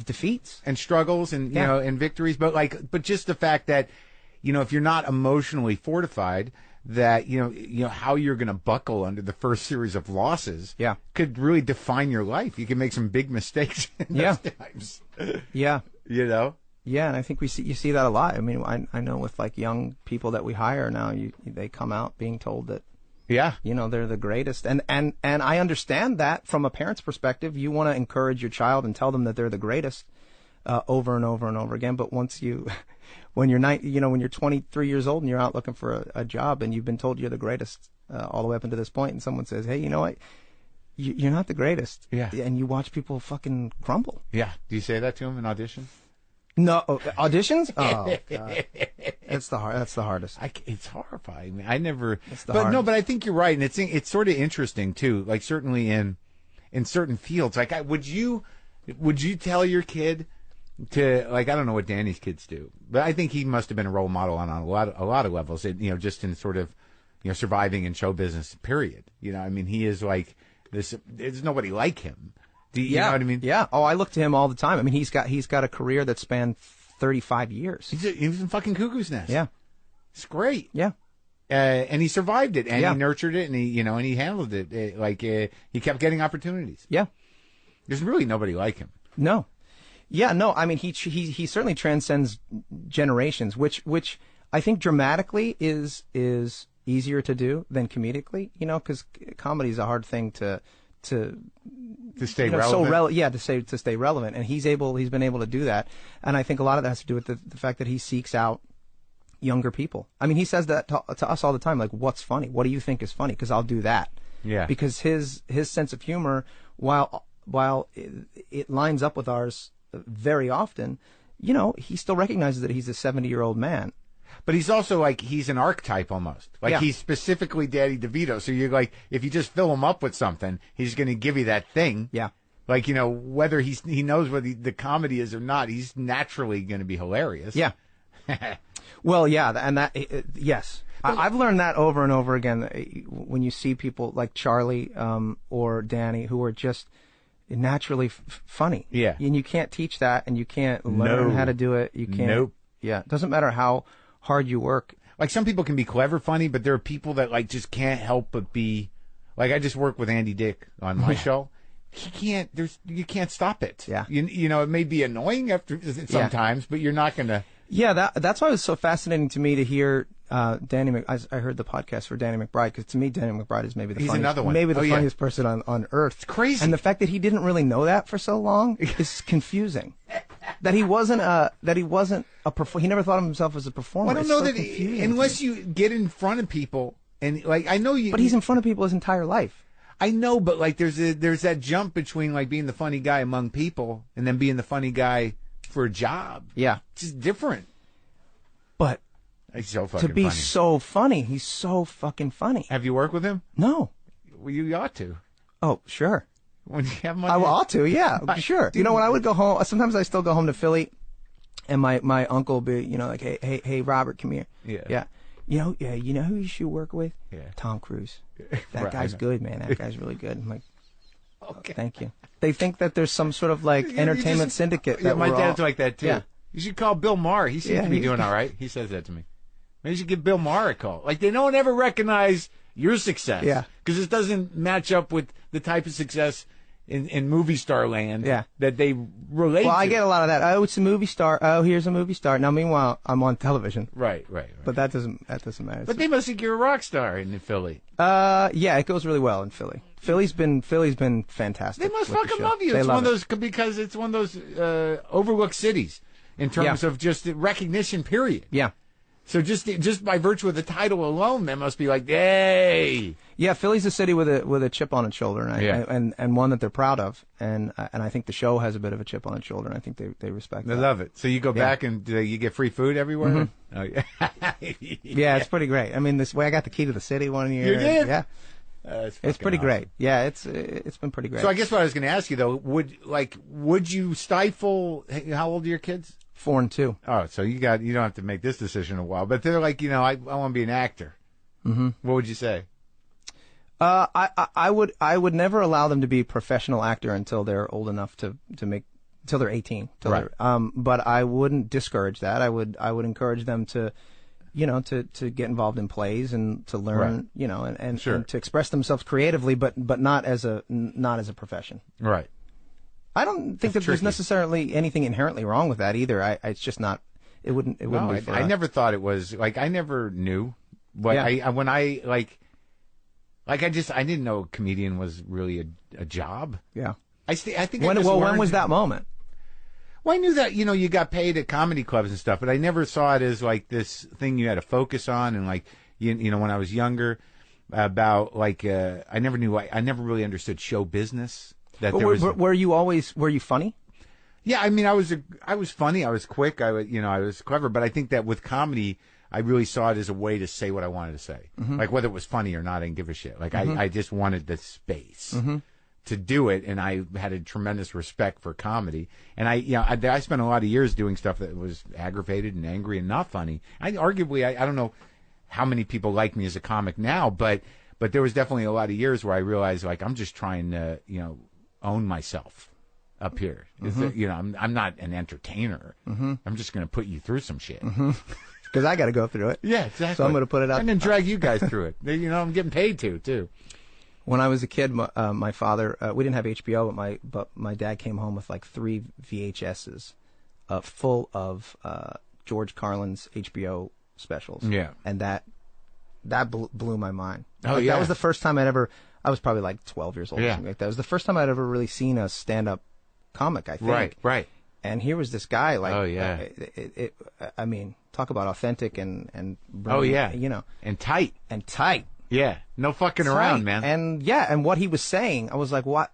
defeats and struggles and, and victories. But just the fact that, if you're not emotionally fortified, that how you're going to buckle under the first series of losses could really define your life. You can make some big mistakes in those times. Yeah. Yeah, and I think you see that a lot. I mean, I know with, like, young people that we hire now, they come out being told that they're the greatest. And I understand that from a parent's perspective. You want to encourage your child and tell them that they're the greatest over and over and over again. But once when you're when you're 23 years old and you're out looking for a job and you've been told you're the greatest all the way up until this point, and someone says, hey, you know what? You're not the greatest. Yeah. And you watch people fucking crumble. Yeah. Do you say that to them in audition? No. Auditions? Oh, God. That's the hardest. It's horrifying. I never. But I think you're right. And it's sort of interesting, too. Like, certainly in certain fields. Like, would you tell your kid to, like, I don't know what Danny's kids do, but I think he must have been a role model on a lot of levels, just in sort of, surviving in show business, period. I mean, he is like this, there's nobody like him. You know what I mean? Yeah. Oh, I look to him all the time. I mean, he's got a career that spanned 35 years. He was in fucking Cuckoo's Nest. Yeah. It's great. Yeah. and he survived it, and Yeah. he nurtured it, and he handled it. He kept getting opportunities. Yeah. There's really nobody like him. No. Yeah, no, I mean, he certainly transcends generations, which I think dramatically is easier to do than comedically, because comedy is a hard thing to stay relevant. To stay relevant, and he's been able to do that, and I think a lot of that has to do with the fact that he seeks out younger people. I mean, he says that to us all the time, like, what's funny? What do you think is funny? Because I'll do that. Yeah. Because his sense of humor, while it lines up with ours very often, he still recognizes that he's a 70-year-old man. But he's also like, he's an archetype almost. Like, he's specifically Daddy DeVito. So you're like, if you just fill him up with something, he's going to give you that thing. Yeah. Like, whether he knows whether the comedy is or not, he's naturally going to be hilarious. Yeah. Well, yeah, and that, yes. I've learned that over and over again when you see people like Charlie or Danny who are just naturally funny. Yeah. And you can't teach that, and you can't learn how to do it. You can't. Nope. Yeah. It doesn't matter how hard you work. Like, some people can be clever funny, but there are people that like just can't help but be like, I just work with Andy Dick on my show. You can't stop it. Yeah. It may be annoying sometimes, but you're not going to. Yeah, that's why it was so fascinating to me to hear Danny. I heard the podcast for Danny McBride, because to me, Danny McBride is maybe the funniest, another one. maybe the funniest person on earth. It's crazy. And the fact that he didn't really know that for so long is confusing. That he wasn't he never thought of himself as a performer. Well, I don't know that unless you get in front of people, and like, I know you. But he's in front of people his entire life. I know, but like, there's that jump between like being the funny guy among people and then being the funny guy for a job. Yeah. It's just different. But he's so fucking to be funny. so funny, he's so fucking funny. Have you worked with him? No. Well, you ought to. Oh, sure. When you have money. I ought to, yeah, sure. When I would go home, sometimes I still go home to Philly, and my uncle would be, like, hey, Robert, come here. Yeah. You know who you should work with? Yeah. Tom Cruise. That Right, guy's good, man. That guy's really good. I'm like, Okay. thank you. They think that there's some sort of like entertainment syndicate. Yeah, That my we're dad's all, like that too. Yeah. You should call Bill Maher. He seems to be doing all right. He says that to me. Maybe you should give Bill Maher a call. Like, they don't ever recognize your success. Yeah. Because it doesn't match up with the type of success in movie star land that they relate to. Well, I get a lot of that. Oh, it's a movie star. Oh, here's a movie star. Now, meanwhile, I'm on television. Right. But that doesn't matter. But they must think you're a rock star in Philly. Yeah, it goes really well in Philly. Philly's been fantastic. They must with the fucking show. love you. They It's love one of those because it's one of those overlooked cities in terms of just recognition. Period. Yeah. So just by virtue of the title alone, they must be like, hey. Yeah, Philly's a city with a chip on its shoulder, and one that they're proud of, and I think the show has a bit of a chip on its shoulder, and I think they respect that. They love it. So you go back and you get free food everywhere? Mm-hmm. Oh, yeah. Yeah, it's pretty great. I mean, this way I got the key to the city one year. You did? Yeah. It's pretty awesome. great. Yeah, it's been pretty great. So I guess what I was going to ask you though, would you stifle? How old are your kids? 4 and 2. Oh, so you don't have to make this decision in a while. But they're like, I want to be an actor. Mm-hmm. What would you say? I would never allow them to be a professional actor until they're old enough to make until they're 18. Right. But I wouldn't discourage that. I would encourage them to get involved in plays and to learn, and to express themselves creatively, but not as a profession. Right. I don't think that there's necessarily anything inherently wrong with that either. It's just not. It wouldn't be for I us. never thought it was like I never knew. But I didn't know a comedian was really a job. Yeah. I think when was that moment? Well, I knew that, you got paid at comedy clubs and stuff, but I never saw it as like this thing you had to focus on. And like, when I was younger about like, I never really understood show business. Were you funny? Yeah. I mean, I was funny. I was quick. I was clever, but I think that with comedy, I really saw it as a way to say what I wanted to say. Mm-hmm. Like whether it was funny or not, I didn't give a shit. Like I just wanted the space. Mm-hmm. To do it, and I had a tremendous respect for comedy. And I spent a lot of years doing stuff that was aggravated and angry and not funny. I don't know how many people like me as a comic now, but there was definitely a lot of years where I realized like I'm just trying to own myself up here. Mm-hmm. I'm not an entertainer. Mm-hmm. I'm just going to put you through some shit. Mm-hmm. because I got to go through it. Yeah, exactly. So I'm going to put it out. And then drag you guys through it. You know, I'm getting paid to, too. When I was a kid, my father, we didn't have HBO, but my dad came home with like 3 VHSs full of George Carlin's HBO specials. Yeah. And that blew my mind. Oh, like, yeah. That was the first time I was probably like 12 years old. Yeah. Or something like that. It was the first time I'd ever really seen a stand-up comic, I think. Right. And here was this guy, like, oh, yeah. I mean, talk about authentic and oh, yeah. You know. And tight. Yeah. No fucking around, man. And what he was saying, I was like, what?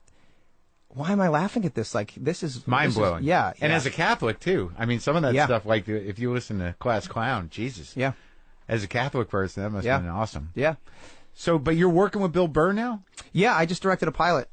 Why am I laughing at this? Like, this is mind-blowing. Yeah. And as a Catholic, too. I mean, some of that Yeah. stuff, like, if you listen to Class Clown, Jesus. Yeah. As a Catholic person, that must have been awesome. Yeah. So, but you're working with Bill Burr now? Yeah, I just directed a pilot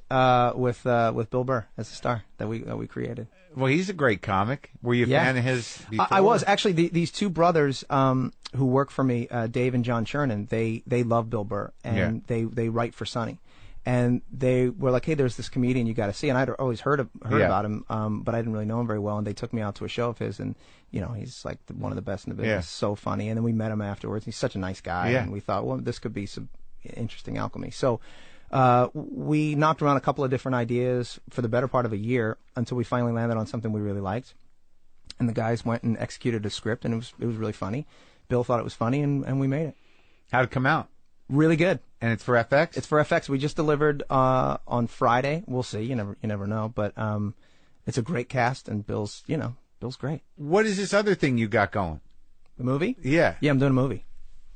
with Bill Burr as a star that we created. Well, he's a great comic. Were you a fan of his before? I was. Actually, these two brothers who work for me, Dave and John Chernin, they love Bill Burr, and they write for Sonny. And they were like, hey, there's this comedian you got to see. And I'd always heard about him, but I didn't really know him very well. And they took me out to a show of his, and, you know, he's like one of the best in the business. Yeah. So funny. And then we met him afterwards. He's such a nice guy. Yeah. And we thought, well, this could be some interesting alchemy. So we knocked around a couple of different ideas for the better part of a year until we finally landed on something we really liked. And the guys went and executed a script, and it was really funny. Bill thought it was funny, and we made it. How'd it come out? Really good. And it's for FX? It's for FX. We just delivered on Friday. We'll see. You never know. But it's a great cast, and Bill's great. What is this other thing you got going? The movie? Yeah. Yeah, I'm doing a movie.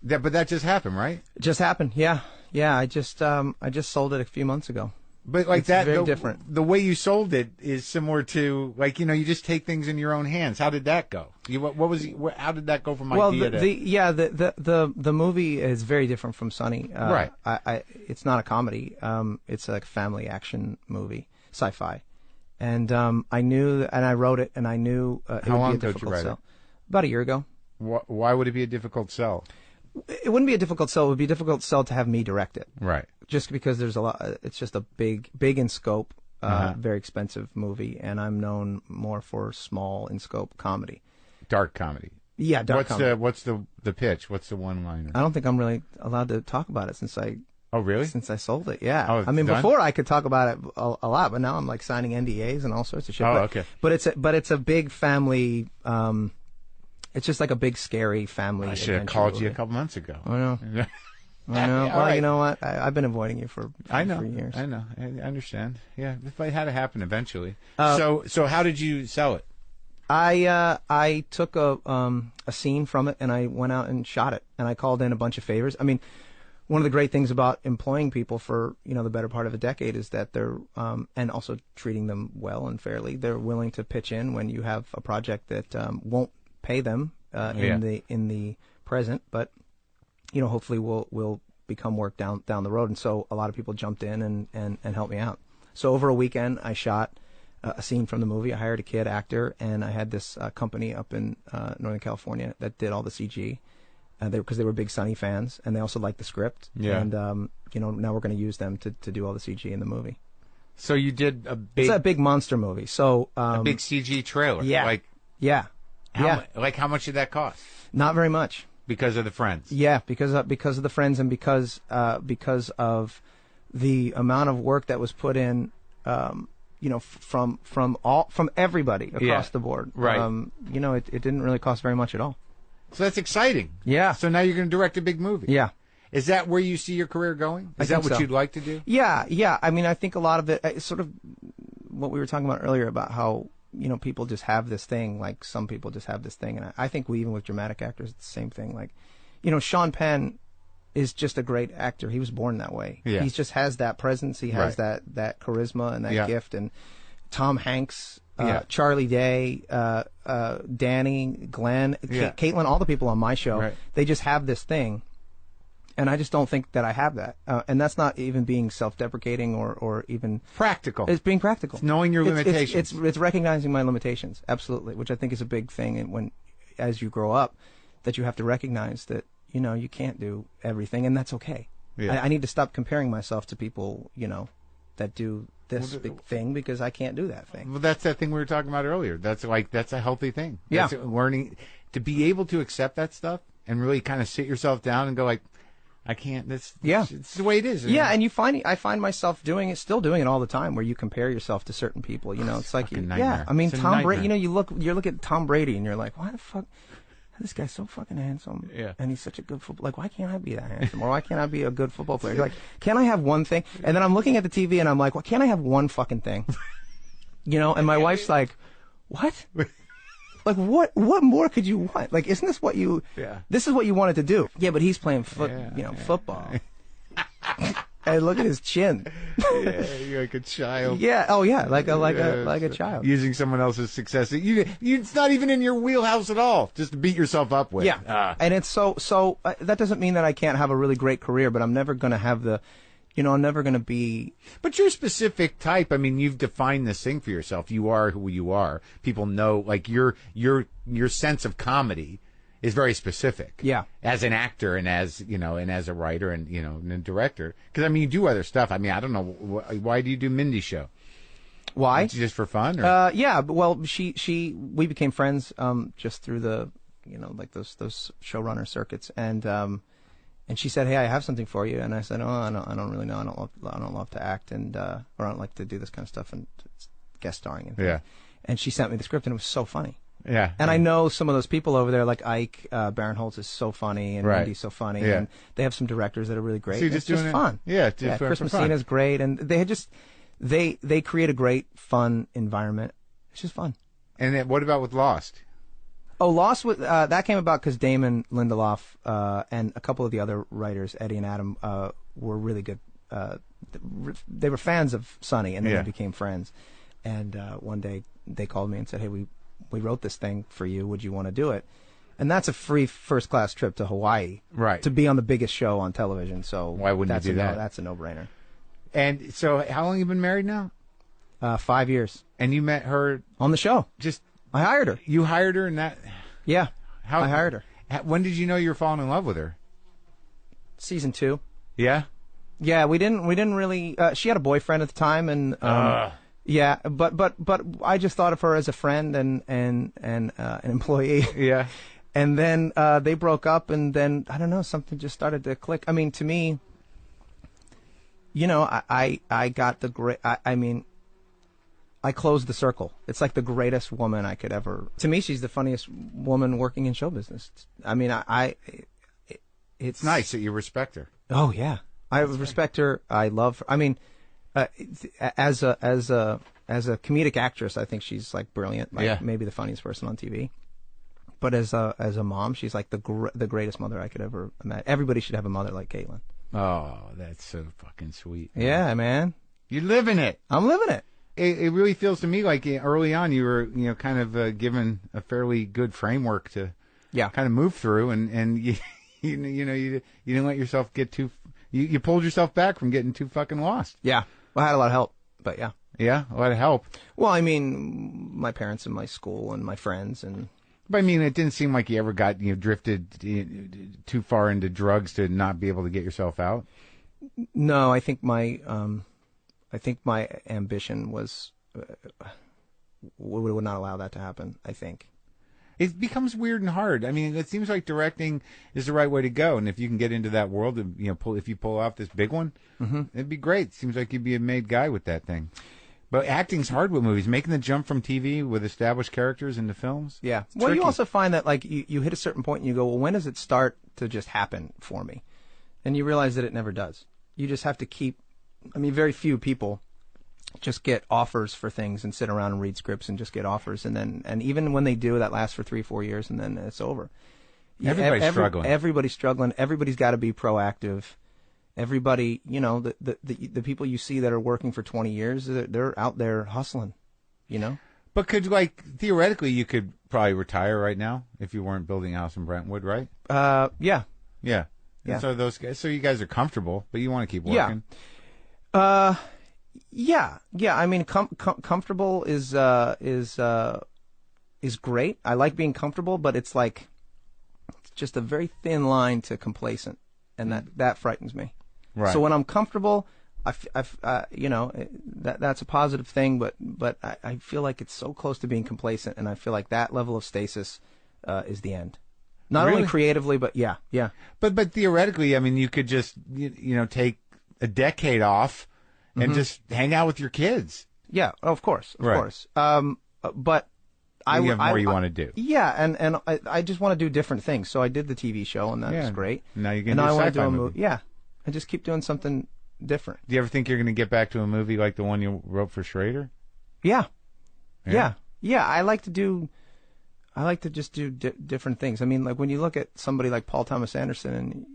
But that just happened, right? It just happened. Yeah. I just sold it a few months ago. But like It's that, very different. The way you sold it is similar to, like, you know, you just take things in your own hands. How did that go? How did that go from idea to? The movie is very different from Sonny. Right. It's not a comedy. It's like a family action movie, sci-fi. And I knew, and I wrote it, and I knew it How would long be a ago did you difficult write sell. it? About a year ago. Why would it be a difficult sell? It wouldn't be a difficult sell. It would be a difficult sell to have me direct it. Right. Just because there's a lot. It's just a big in scope, very expensive movie, and I'm known more for small in scope comedy. Dark comedy. Yeah, dark comedy. What's the pitch? What's the one-liner? I don't think I'm really allowed to talk about it since I sold it. Yeah. Oh, I mean, done? before I could talk about it a lot, but now I'm like signing NDAs and all sorts of shit. Oh, but, okay. But it's a big family. It's just like a big scary family. I should have called you a couple months ago. I know. I know. Well, right. You know what? I've been avoiding you for years. I know. I understand. Yeah, it had to happen eventually. So how did you sell it? I took a scene from it and I went out and shot it, and I called in a bunch of favors. I mean, one of the great things about employing people for the better part of a decade is that they're and also treating them well and fairly. They're willing to pitch in when you have a project that won't pay them in the present, but hopefully will become work down the road. And so a lot of people jumped in and helped me out. So over a weekend, I shot a scene from the movie. I hired a kid actor, and I had this company up in Northern California that did all the CG. Because they were big Sonny fans, and they also liked the script. Yeah. And now we're going to use them to do all the CG in the movie. So you did It's a big monster movie. So a big CG trailer. Yeah. How much did that cost? Not very much. Because of the friends. Yeah, because of the friends, and because of the amount of work that was put in. From everybody across the board. Right. It didn't really cost very much at all. So that's exciting. Yeah. So now you're going to direct a big movie. Yeah. Is that where you see your career going? Is that what you'd like to do? Yeah. I mean, I think a lot of it is sort of what we were talking about earlier about how, people just have this thing, like some people just have this thing. And I think even with dramatic actors, it's the same thing. Like, Sean Penn is just a great actor. He was born that way. Yeah. He just has that presence. He has that charisma and that gift. And Tom Hanks, Charlie Day, Danny, Glenn, Caitlin, all the people on my show, they just have this thing. And I just don't think that I have that. And that's not even being self-deprecating or even... Practical. It's being practical. It's knowing your limitations. It's recognizing my limitations, absolutely, which I think is a big thing. And as you grow up, that you have to recognize that, you can't do everything, and that's okay. Yeah. I need to stop comparing myself to people, that do this big thing, because I can't do that thing. Well, that's that thing we were talking about earlier. That's a healthy thing. Yeah. That's learning. to be able to accept that stuff and really kind of sit yourself down and go like, I can't. It's the way it is. Yeah, and I find myself still doing it all the time, where you compare yourself to certain people. You know, it's like, nightmare. I mean, It's a Tom Brady. nightmare. You know, you look at Tom Brady, and you're like, why the fuck? This guy's so fucking handsome, and he's such a good football. Like, why can't I be that handsome? Or why can't I be a good football player? You're like, can I have one thing? And then I'm looking at the TV, and I'm like, well, can't I have one fucking thing? You know, and my wife's like, what? Like, what more could you want? Like, isn't this what you? Yeah. This is what you wanted to do. Yeah, but he's playing football. And look at his chin. Yeah, you're like a child. Yeah. Oh, yeah. Like a child. Using someone else's success. It's not even in your wheelhouse at all. Just to beat yourself up with. Yeah. And it's so that doesn't mean that I can't have a really great career, but I'm never going to have I'm never going to be. But you're a specific type. I mean, you've defined this thing for yourself. You are who you are. People know, like, your sense of comedy is very specific. Yeah. As an actor and as a writer and, and a director. Because, I mean, you do other stuff. I mean, I don't know. Why do you do Mindy's show? Why? Just for fun? Or? Yeah. Well, we became friends, just through the, like those showrunner circuits. And she said, hey, I have something for you. And I said, oh, I don't really know. I don't love to act or I don't like to do this kind of stuff and guest starring and things. Yeah. And she sent me the script and it was so funny. Yeah. And I know some of those people over there, like Ike Barinholtz is so funny, and Mindy's so funny, and they have some directors that are really great. So you're it's just fun. Yeah, Chris Messina's great, and they create a great, fun environment. It's just fun. And then what about with Lost? Oh, Lost, that came about because Damon Lindelof and a couple of the other writers, Eddie and Adam, were really good. They were fans of Sonny, and then they became friends. And one day they called me and said, hey, we wrote this thing for you. Would you want to do it? And that's a free first-class trip to Hawaii, right? To be on the biggest show on television. So why wouldn't you do that? That's a no-brainer. And so, how long have you been married now? 5 years. And you met her on the show? I hired her. You hired her, and that? Yeah. I hired her. When did you know you were falling in love with her? Season 2. Yeah. Yeah, we didn't really. She had a boyfriend at the time, and. Yeah, but I just thought of her as a friend and an employee. Yeah. And then they broke up, and then I don't know, something just started to click. I mean, to me, I got the great. I mean, I closed the circle. It's like the greatest woman I could ever. To me, she's the funniest woman working in show business. I mean, it's nice that you respect her. Oh yeah, I respect her. I love her. I mean. As a comedic actress, I think she's like brilliant, maybe the funniest person on TV. But as a mom, she's like the greatest mother I could ever imagine. Everybody should have a mother like Caitlin. Oh, that's so fucking sweet. Man. Yeah, man, you're living it. I'm living it. It really feels to me like early on you were kind of given a fairly good framework to kind of move through, and you didn't let yourself get too. You pulled yourself back from getting too fucking lost. Yeah. Well, I had a lot of help, but yeah. Yeah, a lot of help. Well, I mean, my parents and my school and my friends and. But I mean, it didn't seem like you ever got drifted too far into drugs to not be able to get yourself out. No, I think my ambition was would not allow that to happen. I think. It becomes weird and hard. I mean, it seems like directing is the right way to go, and if you can get into that world, and if you pull off this big one, it'd be great. Seems like you'd be a made guy with that thing. But acting's hard with movies. Making the jump from TV with established characters into films. Yeah. Well, tricky. You also find that like you hit a certain point and you go, well, when does it start to just happen for me? And you realize that it never does. You just have to keep. I mean, very few people just get offers for things and sit around and read scripts and just get offers, and even when they do, that lasts for 3-4 years and then it's over. Everybody's struggling. Everybody's struggling. Everybody's got to be proactive. Everybody, the people you see that are working for 20 years, they're out there hustling, But theoretically, you could probably retire right now if you weren't building a house in Brentwood, right? Yeah. Yeah. And so those guys, you guys are comfortable, but you want to keep working. Yeah. I mean, comfortable is great. I like being comfortable, but it's just a very thin line to complacent, and that frightens me. Right. So when I'm comfortable, that's a positive thing, but I feel like it's so close to being complacent, and I feel like that level of stasis is the end. Not Really? only creatively, but yeah. But theoretically, I mean, you could just take a decade off and just hang out with your kids. Yeah, of course. But You have more you want to do. Yeah, and I just want to do different things. So I did the TV show, and that's great. Now you're going to do a sci-fi sci-fi movie. Yeah, I just keep doing something different. Do you ever think you're going to get back to a movie like the one you wrote for Schrader? Yeah. I like to just do different things. I mean, like when you look at somebody like Paul Thomas Anderson, and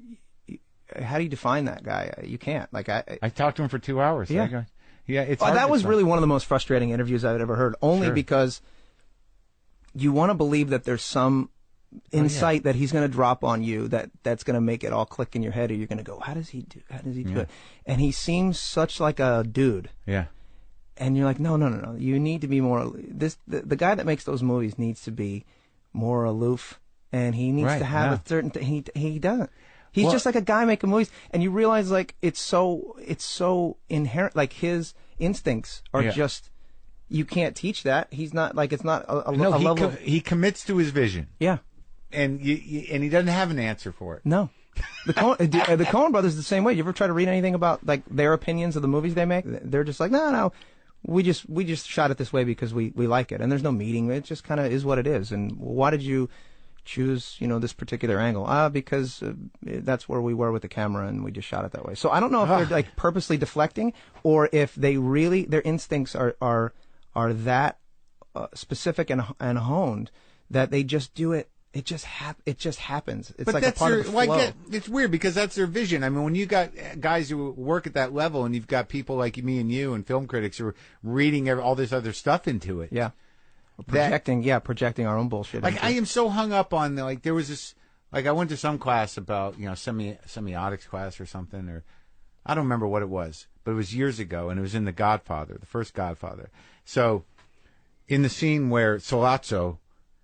how do you define that guy? You can't. Like I talked to him for 2 hours. Yeah. It's hard that to was define. really one of the most frustrating interviews I've ever heard. Only because you want to believe that there's some insight that he's going to drop on you that's going to make it all click in your head, or you're going to go, how does he do it? And he seems such like a dude. Yeah. And you're like, no. You need to be more. The guy that makes those movies needs to be more aloof, and he needs to have a certain. He doesn't. He's just like a guy making movies, and you realize like it's so inherent. Like his instincts are just. You can't teach that. He's not like it's not a level. He commits to his vision. Yeah. And he doesn't have an answer for it. No. The Coen brothers are the same way. You ever try to read anything about like their opinions of the movies they make? They're just like, no. We just shot it this way because we like it, and there's no meeting. It just kind of is what it is. And why did you choose this particular angle? Because that's where we were with the camera, and we just shot it that way. So I don't know if they're like purposely deflecting, or if they really their instincts are that specific and honed that they just do it. It just happens. It's like a part of the flow. It's weird because that's their vision. I mean, when you got guys who work at that level, and you've got people like me and you and film critics who are reading all this other stuff into it. Yeah. Projecting our own bullshit. Like I am so hung up on there was this I went to some class about semiotics class or something, or I don't remember what it was, but it was years ago, and it was in The Godfather, the first Godfather. So in the scene where Sollozzo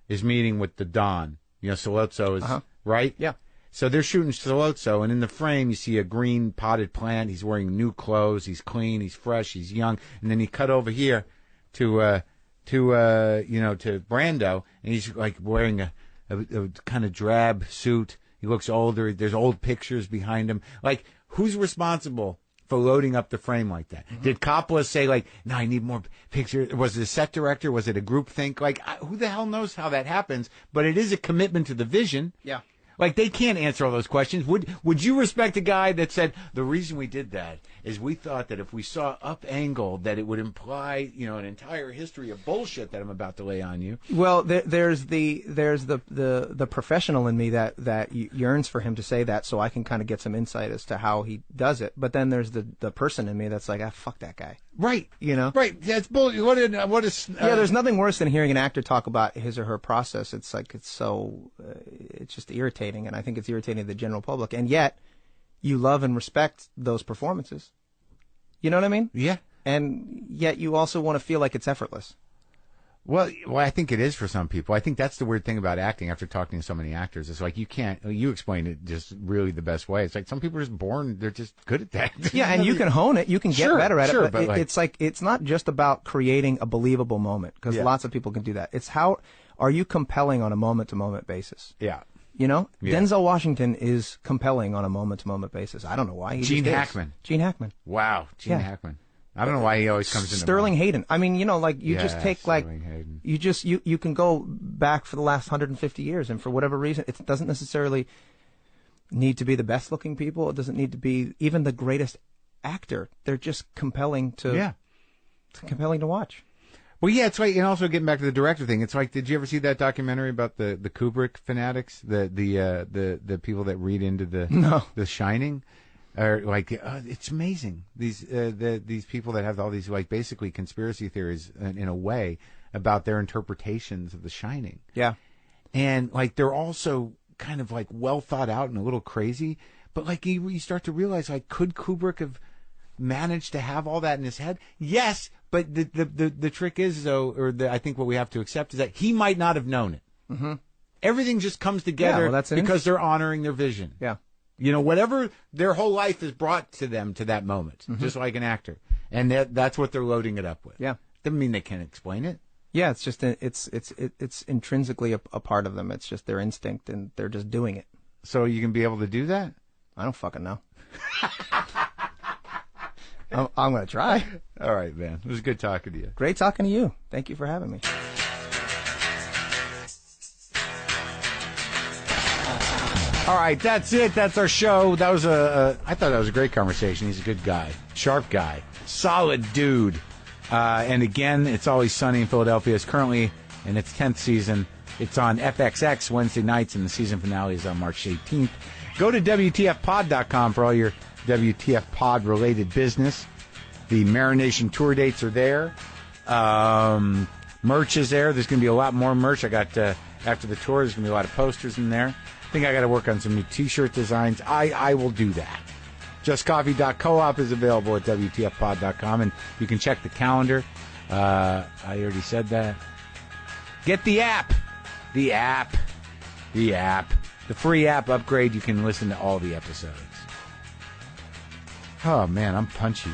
is meeting with the Don. Sollozzo is, right? Yeah. So they're shooting Sollozzo, and in the frame you see a green potted plant. He's wearing new clothes. He's clean. He's fresh. He's young. And then you cut over here to Brando, and he's like wearing a kind of drab suit. He looks older. There's old pictures behind him. Like, who's responsible for loading up the frame like that? Mm-hmm. Did Coppola say, no, I need more pictures? Was it a set director? Was it a group think? Who the hell knows how that happens? But it is a commitment to the vision. Yeah. They can't answer all those questions. Would you respect a guy that said, the reason we did that is we thought that if we saw up angled that it would imply, an entire history of bullshit that I'm about to lay on you? Well, there's the professional in me that yearns for him to say that, so I can kind of get some insight as to how he does it. But then there's the person in me that's like, fuck that guy. Right. Right. That's bullshit. There's nothing worse than hearing an actor talk about his or her process. It's like, it's just irritating. And I think it's irritating to the general public. And yet, you love and respect those performances. You know what I mean? Yeah. And yet, you also want to feel like it's effortless. Well, I think it is for some people. I think that's the weird thing about acting. After talking to so many actors, it's like you explain it just really the best way. It's like some people are just born; they're just good at that. Yeah, and you can hone it. You can get better at it. But it's like it's not just about creating a believable moment, because lots of people can do that. It's how are you compelling on a moment-to-moment basis? Yeah. Denzel Washington is compelling on a moment-to-moment basis. I don't know why. Gene Hackman. Wow, Gene Hackman. I don't know why he always comes in. Sterling Hayden. I mean, you just take you can go back for the last 150 years, and for whatever reason, it doesn't necessarily need to be the best-looking people. It doesn't need to be even the greatest actor. They're just compelling to watch. Well, yeah, it's like, and also getting back to the director thing, it's like, did you ever see that documentary about the Kubrick fanatics, the people that read into the Shining, or it's amazing, these people that have all these basically conspiracy theories in a way about their interpretations of the Shining. Yeah, and they're also kind of well thought out and a little crazy, but you start to realize could Kubrick have managed to have all that in his head? Yes. But the trick is, though, I think what we have to accept is that he might not have known it. Mm-hmm. Everything just comes together because they're honoring their vision. Yeah. Whatever their whole life is brought to them to that moment, just like an actor. And that's what they're loading it up with. Yeah. Doesn't mean they can't explain it. Yeah, it's just it's intrinsically a part of them. It's just their instinct, and they're just doing it. So you can be able to do that? I don't fucking know. I'm gonna try. All right, man. It was good talking to you. Great talking to you. Thank you for having me. All right, that's it. That's our show. That was I thought that was a great conversation. He's a good guy, sharp guy, solid dude. And again, It's Always Sunny in Philadelphia is currently in its 10th season. It's on FXX Wednesday nights, and the season finale is on March 18th. Go to WTFpod.com for all your WTF Pod related business. The Marination tour dates are there. Merch is there. There's going to be a lot more merch. I got after the tour, there's going to be a lot of posters in there. I think I got to work on some new T-shirt designs. I will do that. JustCoffee.coop is available at WTFpod.com, and you can check the calendar. I already said that. Get the app. The app. The app. The free app upgrade. You can listen to all the episodes. Oh, man, I'm punchy.